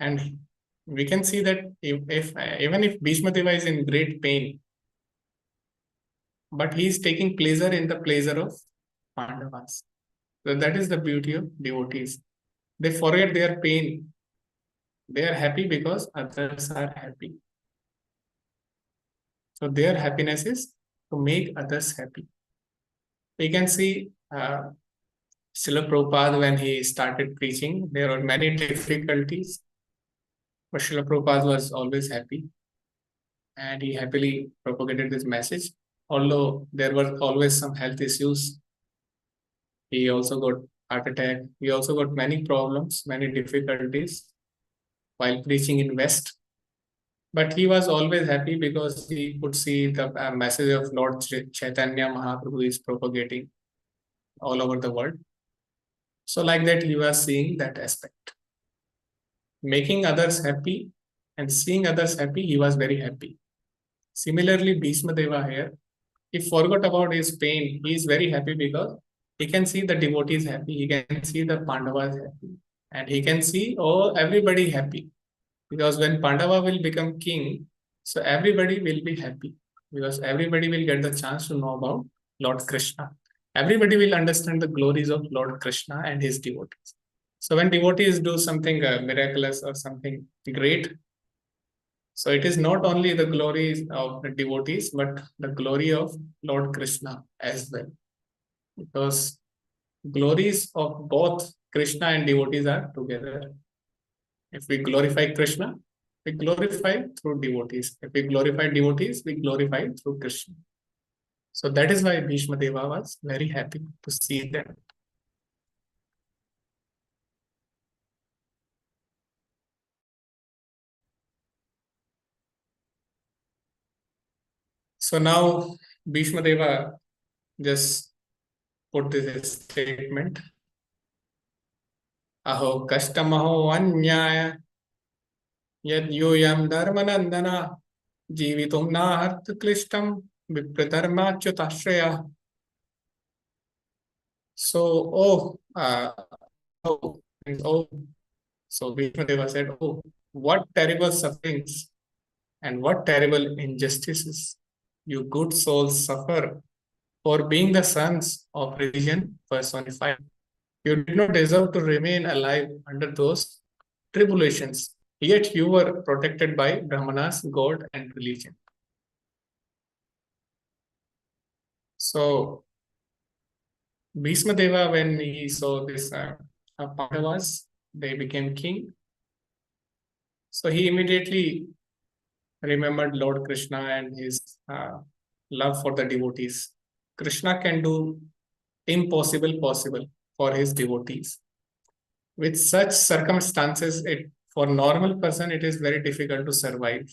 And we can see that even if Bhishma Deva is in great pain, but he is taking pleasure in the pleasure of Pandavas. So that is the beauty of devotees. They forget their pain. They are happy because others are happy. So their happiness is to make others happy. We can see Srila Prabhupada, when he started preaching, there were many difficulties, but Srila Prabhupada was always happy and he happily propagated this message. Although there were always some health issues, he also got heart attack, he also got many problems, many difficulties while preaching in West. But he was always happy because he could see the message of Lord Chaitanya Mahaprabhu is propagating all over the world. So like that, he was seeing that aspect. Making others happy and seeing others happy, he was very happy. Similarly, Bhishma Deva here, he forgot about his pain. He is very happy because he can see the devotees happy, he can see the Pandavas happy, and he can see everybody happy. Because when Pandava will become king, so everybody will be happy because everybody will get the chance to know about Lord Krishna. Everybody will understand the glories of Lord Krishna and his devotees. So when devotees do something miraculous or something great, so it is not only the glory of the devotees, but the glory of Lord Krishna as well. Because glories of both Krishna and devotees are together. If we glorify Krishna, we glorify through devotees. If we glorify devotees, we glorify through Krishna. So that is why Bhishma Deva was very happy to see them. So now Bhishma Deva just put this statement. Aho kastamaho anyaya yad yoyam dharmanandana jivitum nahart klishtam vipradharma chutashraya. So, so Bhishma Deva said, oh, what terrible sufferings and what terrible injustices you good souls suffer for being the sons of religion personified. You did not deserve to remain alive under those tribulations, yet you were protected by Brahmanas, God, and religion. So, Bhishma Deva, when he saw this Pandavas, they became king. So he immediately remembered Lord Krishna and his love for the devotees. Krishna can do impossible possible for his devotees. With such circumstances, for normal person, it is very difficult to survive.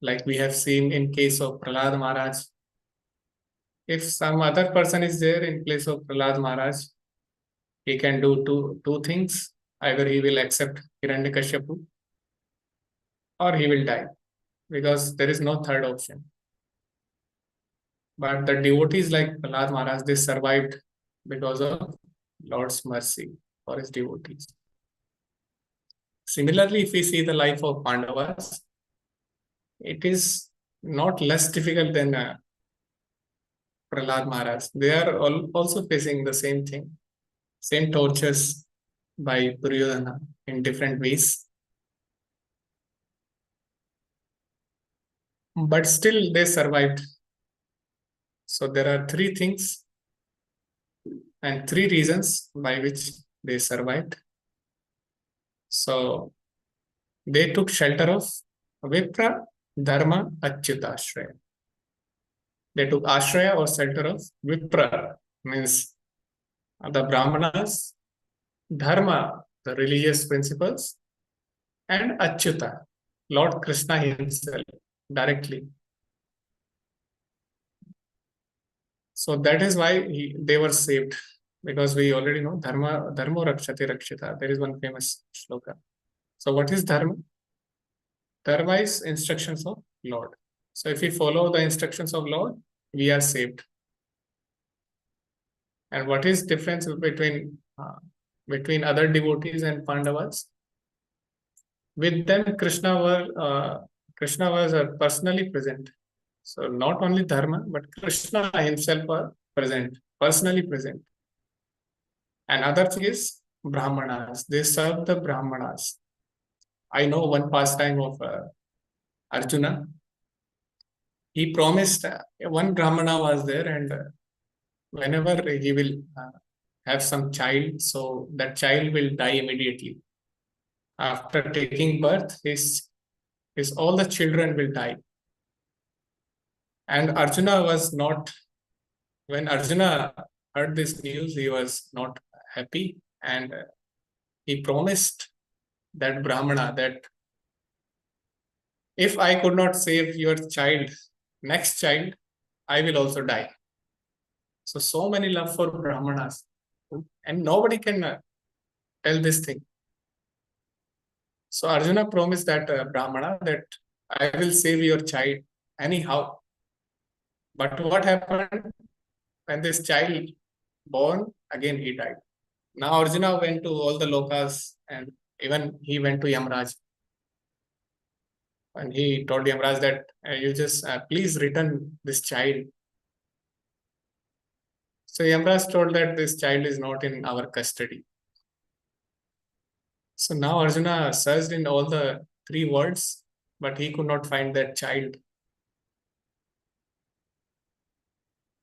Like we have seen in case of Prahlad Maharaj. If some other person is there in place of Prahlad Maharaj, he can do two things. Either he will accept Hiranyakashipu or he will die, because there is no third option. But the devotees like Prahlad Maharaj, they survived because of Lord's mercy for his devotees. Similarly, if we see the life of Pandavas, it is not less difficult than Prahlad Maharaj. They are also facing the same thing, same tortures by Duryodhana in different ways. But still they survived. So there are three things and three reasons by which they survived. So they took shelter of Vipra, Dharma, Achyuta Ashraya. They took Ashraya or shelter of Vipra, means the Brahmanas, Dharma, the religious principles, and Achyuta, Lord Krishna himself, directly. So that is why they were saved, because we already know Dharma Rakshati Rakshita. There is one famous shloka. So what is Dharma? Dharma is instructions of Lord. So if we follow the instructions of Lord, we are saved. And what is difference between other devotees and Pandavas? With them, Krishna was personally present. So not only Dharma, but Krishna himself was present, personally present. And other thing is Brahmanas. They serve the Brahmanas. I know one pastime of Arjuna. He promised, one Brahmana was there, and whenever he will have some child, so that child will die immediately. After taking birth, his all the children will die. And Arjuna was not, when Arjuna heard this news, he was not happy, and he promised that Brahmana that if I could not save your child, next child, I will also die. So many love for Brahmanas, and nobody can tell this thing. So Arjuna promised that Brahmana that I will save your child anyhow. But what happened when this child born, again he died. Now Arjuna went to all the lokas, and even he went to Yamraj. And he told Yamraj that you just please return this child. So Yamraj told that this child is not in our custody. So now Arjuna searched in all the 3 words, but he could not find that child.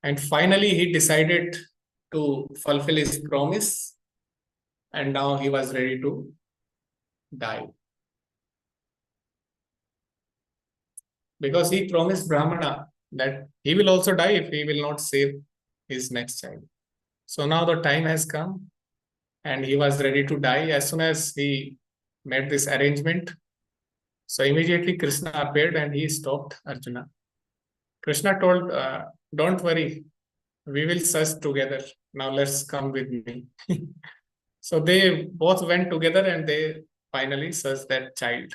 And finally, he decided to fulfill his promise, and now he was ready to die. Because he promised Brahmana that he will also die if he will not save his next child. So now the time has come, and he was ready to die as soon as he made this arrangement. So immediately Krishna appeared and he stopped Arjuna. Krishna told, don't worry, we will search together. Now let's come with me. So they both went together and they finally searched that child.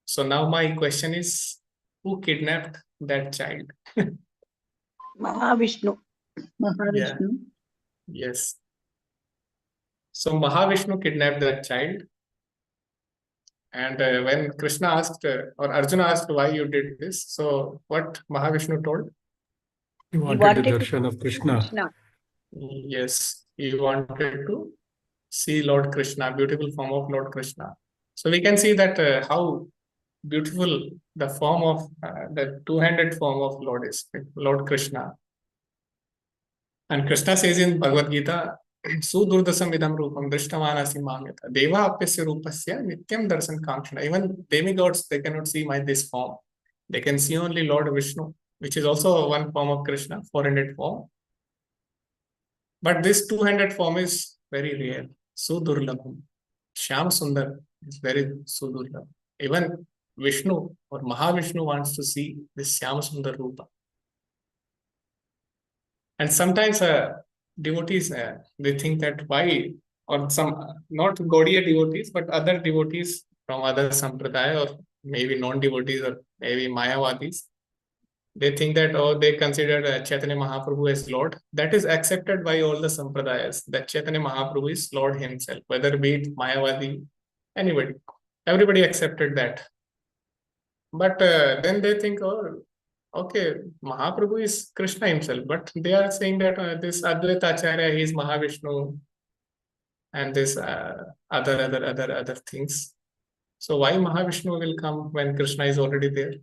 So now my question is, who kidnapped that child? Mahavishnu. Yeah. Yes. So Mahavishnu kidnapped that child. And when Krishna asked, or Arjuna asked why you did this, so what Mahavishnu told? He wanted the darshan of Krishna. Yes, he wanted to see Lord Krishna, beautiful form of Lord Krishna. So we can see that how beautiful the form of the two-handed form of Lord is, Lord Krishna. And Krishna says in Bhagavad Gita, Sudurdasam idam rupam drishtamanasi mamyata deva apyasya rupasya nityam darsan kamshana. Even demigods, they cannot see this form. They can see only Lord Vishnu, which is also one form of Krishna, four-handed form. But this two-handed form is very rare. Sudurlabham. Shyam Sundar is very Sudurlabham. Even Vishnu or Mahavishnu wants to see this Shyam Sundar Rupa. And sometimes devotees, they think that why, or some, not Gaudiya devotees, but other devotees from other sampradaya, or maybe non-devotees, or maybe Mayavadis, they think that, oh, they consider Chaitanya Mahaprabhu as Lord. That is accepted by all the sampradayas, that Chaitanya Mahaprabhu is Lord himself, whether be it Mayavadi, anybody. Everybody accepted that. But then they think, oh, okay, Mahaprabhu is Krishna himself, but they are saying that this Advaita Acharya, he is Mahavishnu, and this other things. So why Mahavishnu will come when Krishna is already there?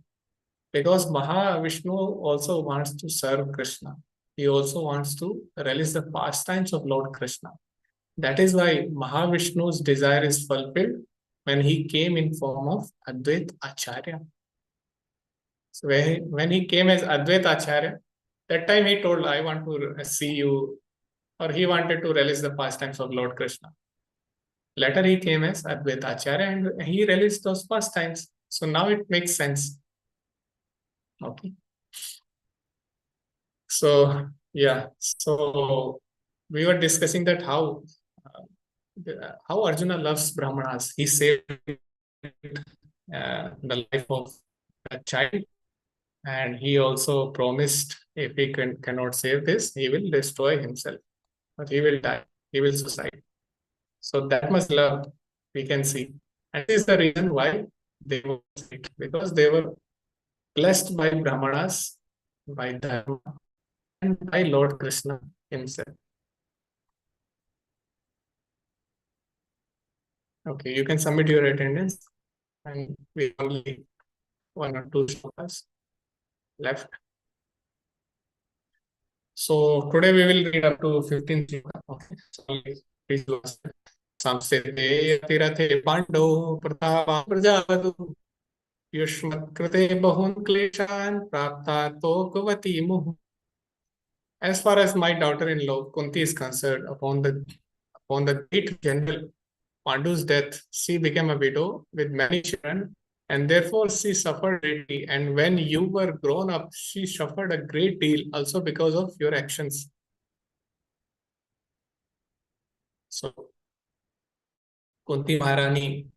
Because Mahavishnu also wants to serve Krishna. He also wants to relish the pastimes of Lord Krishna. That is why Mahavishnu's desire is fulfilled when he came in form of Advaita Acharya. So when he came as Advaita Acharya, that time he told, I want to see you, or he wanted to relish the pastimes of Lord Krishna. Later he came as Advaita Acharya and he relished those pastimes. So now it makes sense. Okay. So, yeah. So we were discussing that how Arjuna loves Brahmanas. He saved the life of a child. And he also promised if he cannot save this, he will destroy himself. But he will die. He will suicide. So that much love we can see. And this is the reason why they were saved. Because they were blessed by Brahmanas, by Dharma, and by Lord Krishna himself. Okay, you can submit your attendance. And we only 1 or 2 shlokas left. So today we will read up to 15 shlokas. Okay, so please last. Samsete atirate pando pratapa prajavadu yushmat krite bahun kleshan prapta tokvati muhu. As far as my daughter-in-law Kunti is concerned, upon the great general Pandu's death, she became a widow with many children, and therefore she suffered greatly. And when you were grown up, she suffered a great deal also because of your actions. So, Kunti Maharani,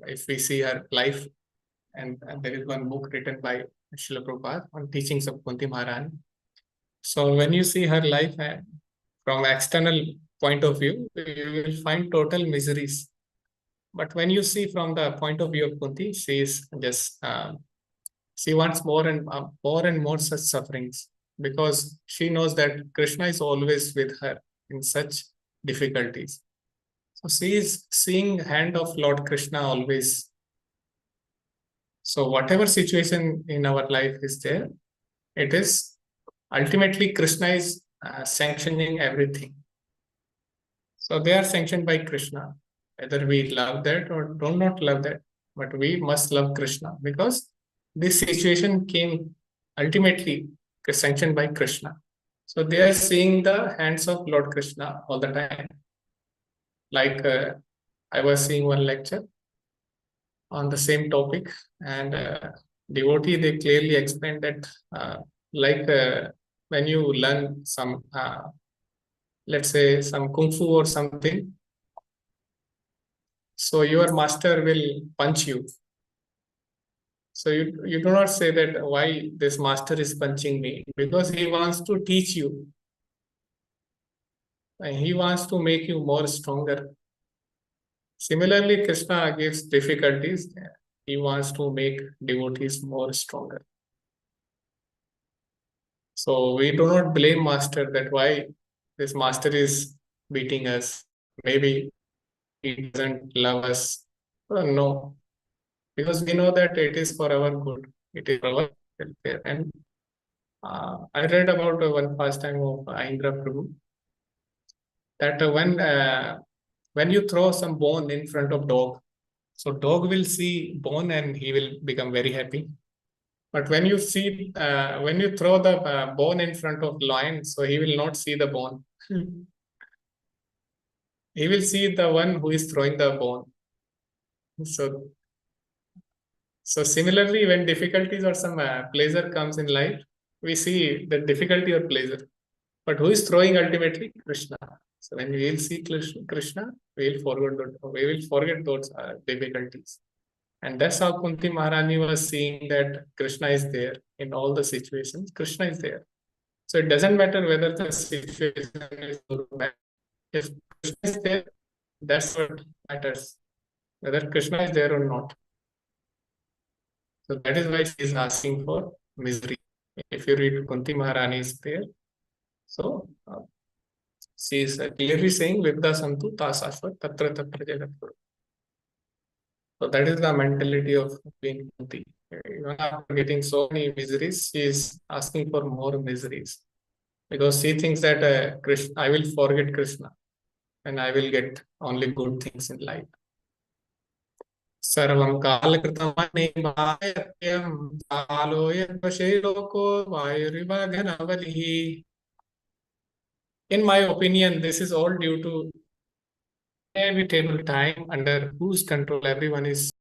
if we see her life, and there is one book written by Srila Prabhupada on teachings of Kunti Maharani. So when you see her life from external point of view, you will find total miseries. But when you see from the point of view of Kunti, she is just she wants more and more such sufferings, because she knows that Krishna is always with her in such difficulties. she is seeing hand of Lord Krishna always. So whatever situation in our life is there, it is ultimately Krishna is sanctioning everything. So they are sanctioned by Krishna. Whether we love that or do not love that, but we must love Krishna because this situation came ultimately sanctioned by Krishna. So they are seeing the hands of Lord Krishna all the time. Like I was seeing one lecture on the same topic, and devotee, they clearly explained that when you learn some, let's say some kung fu or something, so your master will punch you. So you do not say that why this master is punching me, because he wants to teach you. And he wants to make you more stronger. Similarly, Krishna gives difficulties. He wants to make devotees more stronger. So we do not blame master that why this master is beating us. Maybe he doesn't love us. No, because we know that it is for our good. It is for our welfare. And I read about one pastime of Indra Prabhu, that when you throw some bone in front of dog, so dog will see bone and he will become very happy. But when you throw the bone in front of lion, so he will not see the bone. He will see the one who is throwing the bone. So similarly, when difficulties or some pleasure comes in life, we see the difficulty or pleasure. But who is throwing ultimately? Krishna. So when we will see Krishna, we will forget those difficulties. And that's how Kunti Maharani was seeing that Krishna is there in all the situations. Krishna is there. So it doesn't matter whether the situation is good or bad. If Krishna is there, that's what matters. Whether Krishna is there or not. So that is why she is asking for misery. If you read Kunti Maharani's prayer, so she is clearly saying Vidya Santu Tasashvat Tatra Tatra Jagatpur. So that is the mentality of being Kunti. Even after getting so many miseries, she is asking for more miseries. Because she thinks that I will forget Krishna and I will get only good things in life. Sarvam kalakritamani bhayatyam aloya pasheloko vayurivaganavalihi. In my opinion, this is all due to inevitable time under whose control everyone is.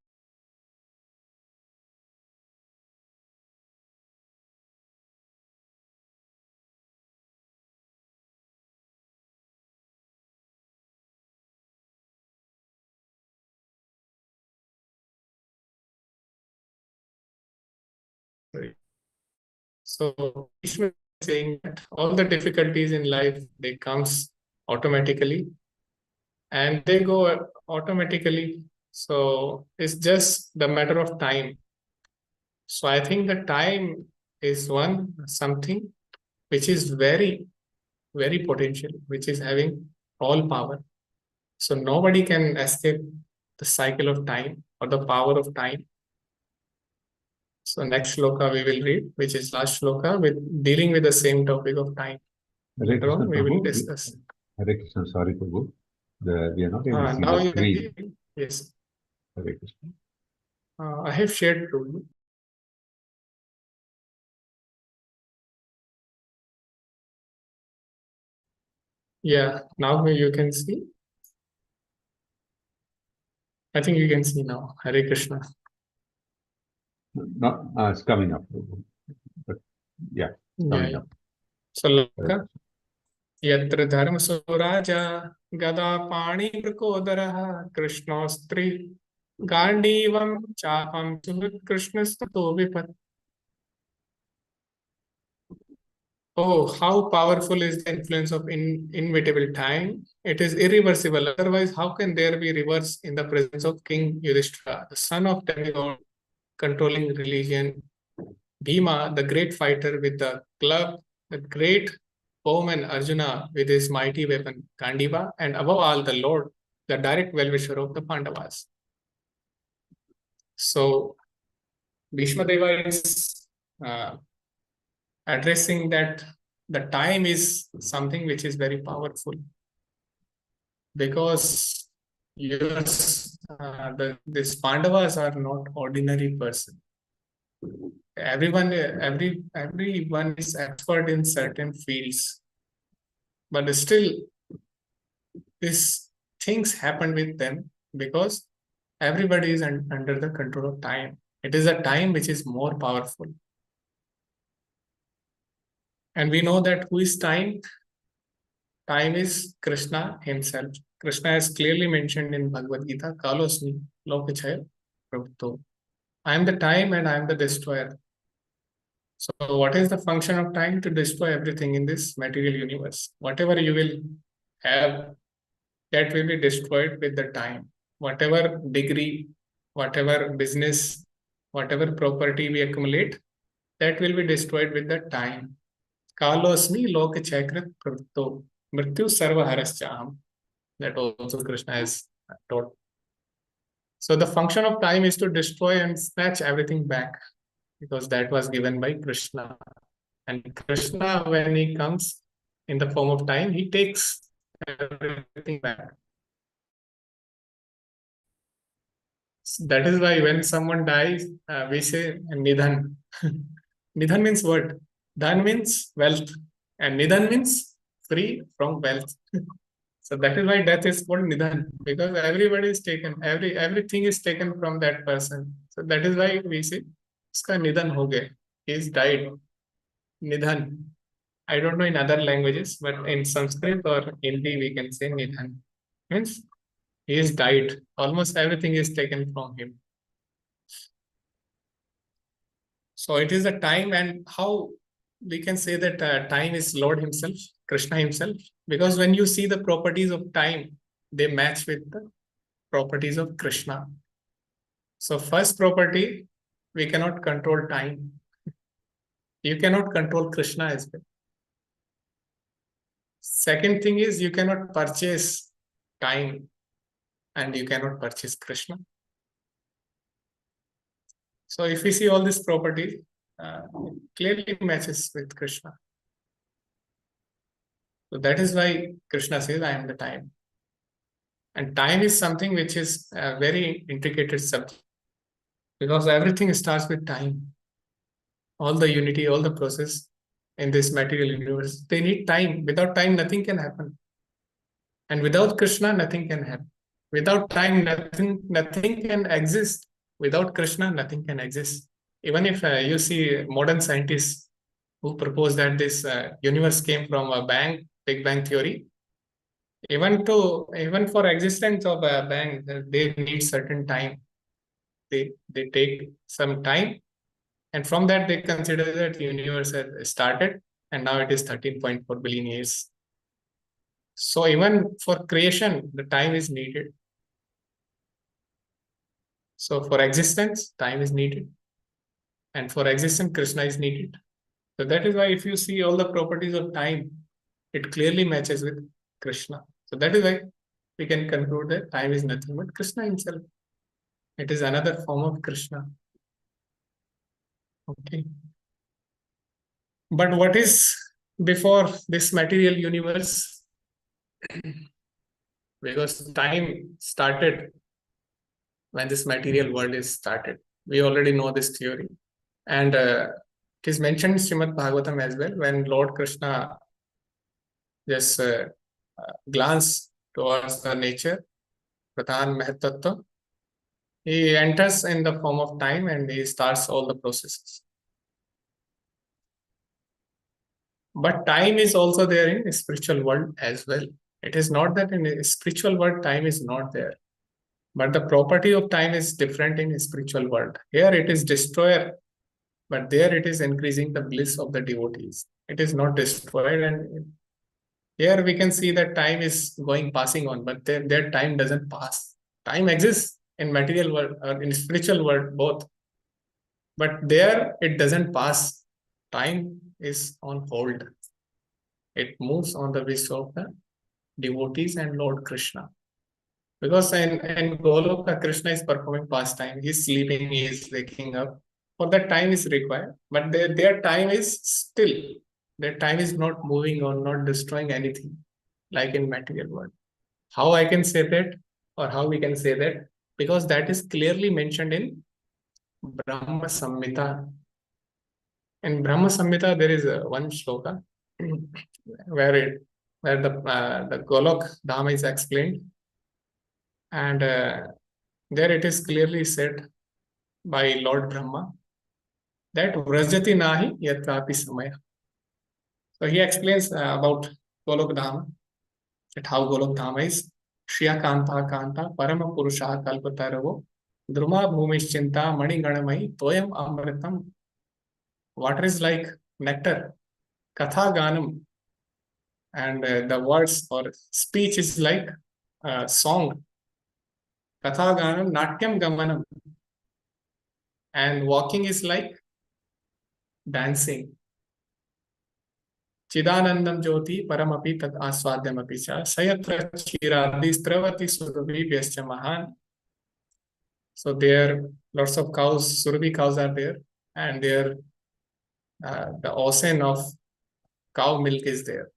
So Krishna is saying that all the difficulties in life, they comes automatically and they go automatically. So it's just the matter of time. So I think the time is something which is very, very potential, which is having all power. So nobody can escape the cycle of time or the power of time. So next shloka we will read, which is last shloka, dealing with the same topic of time. Later on we will discuss. Hare Krishna, sorry Prabhu. We are not able to see Now the screen. Yes. Hare Krishna. I have shared to you. Yeah, now you can see. I think you can see now. Hare Krishna. Not, it's coming up. But yeah, coming up. So, Loka, Yatra Dharma Suraja, Gada Pani Prakodara, Krishnostri, Gandivam Chapam Chuvit Krishnastato Vipat. Oh, how powerful is the influence of inevitable time? It is irreversible. Otherwise, how can there be reverse in the presence of King Yudhishthira, the son of demigod, controlling religion, Bhima, the great fighter with the club, the great bowman Arjuna with his mighty weapon, Gandiva, and above all, the Lord, the direct well-wisher of the Pandavas. So Bhishma Deva is addressing that the time is something which is very powerful, because these Pandavas are not ordinary person. Everyone is expert in certain fields, but still these things happen with them because everybody is under the control of time. It is a time which is more powerful. And we know that who is time? Time is Krishna himself. Krishna is clearly mentioned in Bhagavad Gita, Kalosmi Lokachaya Prabhuto. I am the time and I am the destroyer. So what is the function of time? To destroy everything in this material universe. Whatever you will have, that will be destroyed with the time. Whatever degree, whatever business, whatever property we accumulate, that will be destroyed with the time. Kalosmi lokachakrit pravto mrityu sarva haraschaham. That also Krishna has taught. So the function of time is to destroy and snatch everything back, because that was given by Krishna. And Krishna, when he comes in the form of time, he takes everything back. So that is why when someone dies, we say Nidhan. Nidhan means what? Dhan means wealth, and Nidhan means free from wealth. So that is why death is called Nidhan, because everybody is taken, everything is taken from that person. So that is why we say, Uska Nidhan ho gaya. He's died. Nidhan. I don't know in other languages, but in Sanskrit or Hindi we can say Nidhan. Means he is died. Almost everything is taken from him. So it is a time, and how we can say that time is Lord himself, Krishna himself, because when you see the properties of time, they match with the properties of Krishna. So first property, we cannot control time. You cannot control Krishna as well. Second thing is, you cannot purchase time and you cannot purchase Krishna. So if we see all these properties, it clearly matches with Krishna. So that is why Krishna says, I am the time. And time is something which is a very intricate subject, because everything starts with time. All the unity, all the process in this material universe, they need time. Without time, nothing can happen. And without Krishna, nothing can happen. Without time, nothing can exist. Without Krishna, nothing can exist. Even if you see modern scientists who propose that this universe came from a Big Bang theory, even for existence of a bang, they need certain time. They take some time, and from that they consider that the universe has started, and now it is 13.4 billion years. So even for creation, the time is needed. So for existence, time is needed. And for existence, Krishna is needed. So that is why if you see all the properties of time, it clearly matches with Krishna. So that is why we can conclude that time is nothing but Krishna himself. It is another form of Krishna. Okay. But what is before this material universe? Because time started when this material world is started. We already know this theory. And it is mentioned in Srimad Bhagavatam as well, when Lord Krishna just glance towards the nature, Pradhan Mahatattva, he enters in the form of time and he starts all the processes. But time is also there in the spiritual world as well. It is not that in the spiritual world time is not there, but the property of time is different in the spiritual world. Here it is destroyer, but there it is increasing the bliss of the devotees. It is not destroyed, and here we can see that time is passing on, but their time doesn't pass. Time exists in material world or in spiritual world both, but there it doesn't pass. Time is on hold. It moves on the wish of the devotees and Lord Krishna. Because in Goloka, Krishna is performing pastime. He's sleeping, he is waking up. For that time is required, but their time is still. Their time is not moving or not destroying anything, like in material world. How I can say that, or how we can say that? Because that is clearly mentioned in Brahma Samhita. In Brahma Samhita, there is one shloka where the Golok Dhama is explained, and there it is clearly said by Lord Brahma that Vrajati Nahi Yatrapi Samaya. So he explains about Golok Dhama, that how Golok Dhama is Shriya Kanta Kanta Parama Purusha Kalpataravo Druma Bhumishchinta Mani Ganamai Toyam Amritam. Water is like nectar, Katha Ganam, and the words or speech is like song, Katha Ganam Natyam Gamanam, and walking is like dancing. Chidanandam Jyoti Paramapi Tat Aswadyamapi Cha Sayatra Chiradi Stravati Surabhi Vyascha Mahan. So there lots of cows, Surabhi cows are there, and there the ocean of cow milk is there.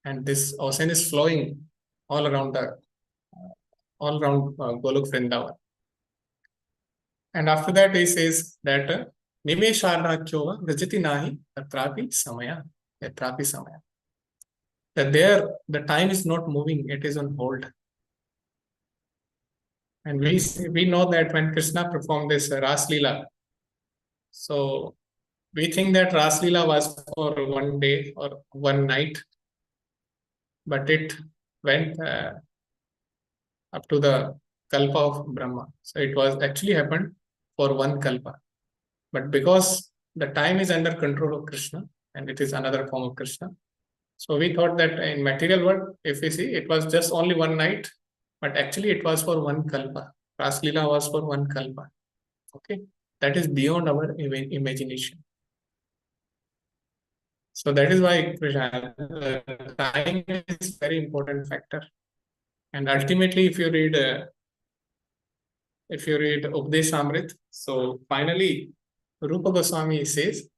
And this ocean is flowing all around Golok Vrindavan. And after that he says that Nimesharnakyova Vrajati Nahi Yatrapi Samaya. Yatrapi Samaya. That there the time is not moving, it is on hold. And we know that when Krishna performed this Ras Leela, so we think that Ras Leela was for one day or one night, but it went up to the Kalpa of Brahma. So it was actually happened for one Kalpa. But because the time is under control of Krishna and it is another form of Krishna, so we thought that in material world, if we see, it was just only one night, but actually it was for one Kalpa. Ras Leela was for one Kalpa. Okay, that is beyond our imagination. So that is why time is very important factor. And ultimately, if you read Updeshamrit, so finally, Rupa Goswami says,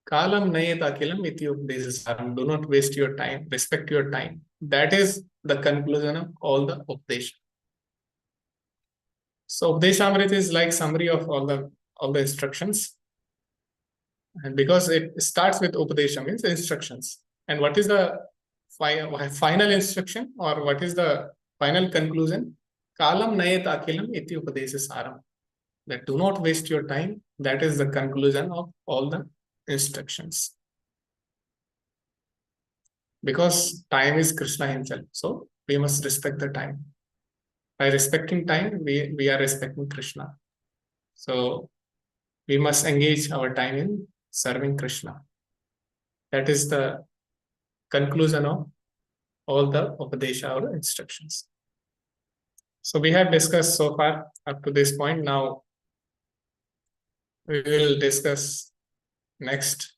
Kalam nayet akilam iti updesasaram. Do not waste your time, respect your time. That is the conclusion of all the Updesh. So Updeshamrit is like summary of all the instructions. And because it starts with Upadesha, means instructions. And what is the final instruction, or what is the final conclusion? Kalam nayet akilam iti upadesasaram. That do not waste your time. That is the conclusion of all the instructions. Because time is Krishna himself. So we must respect the time. By respecting time, we are respecting Krishna. So we must engage our time in serving Krishna. That is the conclusion of all the Upadesha or instructions. So we have discussed so far up to this point. Now we will discuss next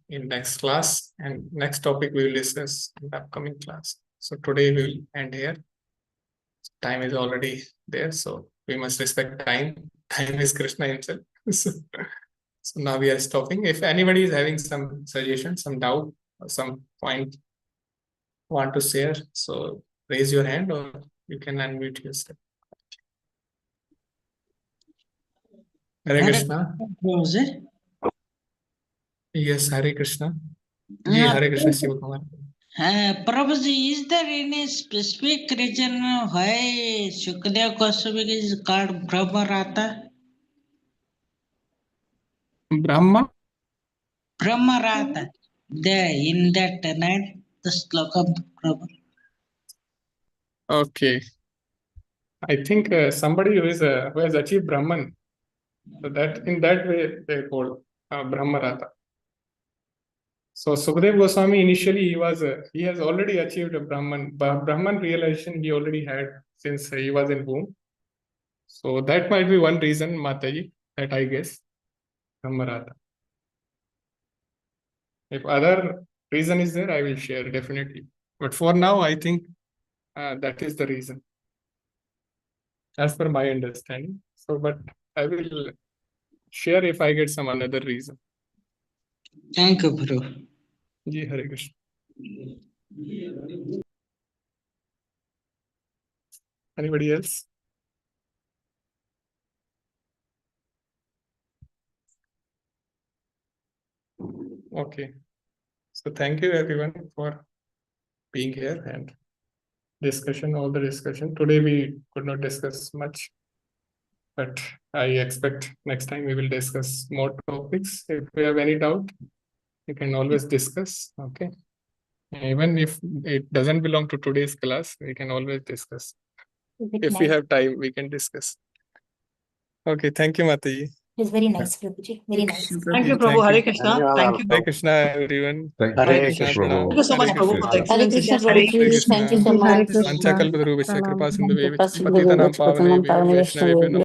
in next class, and next topic we will discuss in the upcoming class. So today we will end here. Time is already there, so we must respect time. Time is Krishna himself. So now we are stopping. If anybody is having some suggestion, some doubt, or some point want to share, so raise your hand or you can unmute yourself. Hare Krishna. Yes, Hare Krishna. Hare Krishna, Shiva Kumar. Prabhuji, is there any specific reason why Shukadeva Goswami is called Brahma Ratha? Brahma? Brahma Ratha. There in that night, the sloka Prabhu. Okay. I think somebody who has achieved Brahman. So that in that way they call Brahma Ratha. So Sukadeva Goswami initially he has already achieved a Brahman realization he already had since he was in womb. So that might be one reason, Mataji, that I guess Brahma Ratha. If other reason is there, I will share definitely. But for now, I think That is the reason, as per my understanding. So, but I will share if I get some another reason. Thank you, Prabhu. Ji Hare Krishna. Anybody else? Okay. So thank you everyone for being here and all the discussion. Today we could not discuss much, but I expect next time we will discuss more topics. If you have any doubt, you can always discuss. Okay. Even if it doesn't belong to today's class, we can always discuss. If we have time, we can discuss. Okay, thank you, Mataji. It's very nice, Prabhuji. Very nice. Thank you, Prabhu. Hare Krishna. Thank you. Hare Krishna, everyone. Thank Hare you, Krishna, Prabhu. Pranam. Thank you so much, Hare Prabhu, for the Krishna. Hare excellent Krishna, suggestions. Hare Prabhuji. Thank you so Hare much. Krishna. Vanchakalpadurubhishya kripasinduve Prasidhuve patitanam pavane Vaishnave Vaishnavebhyo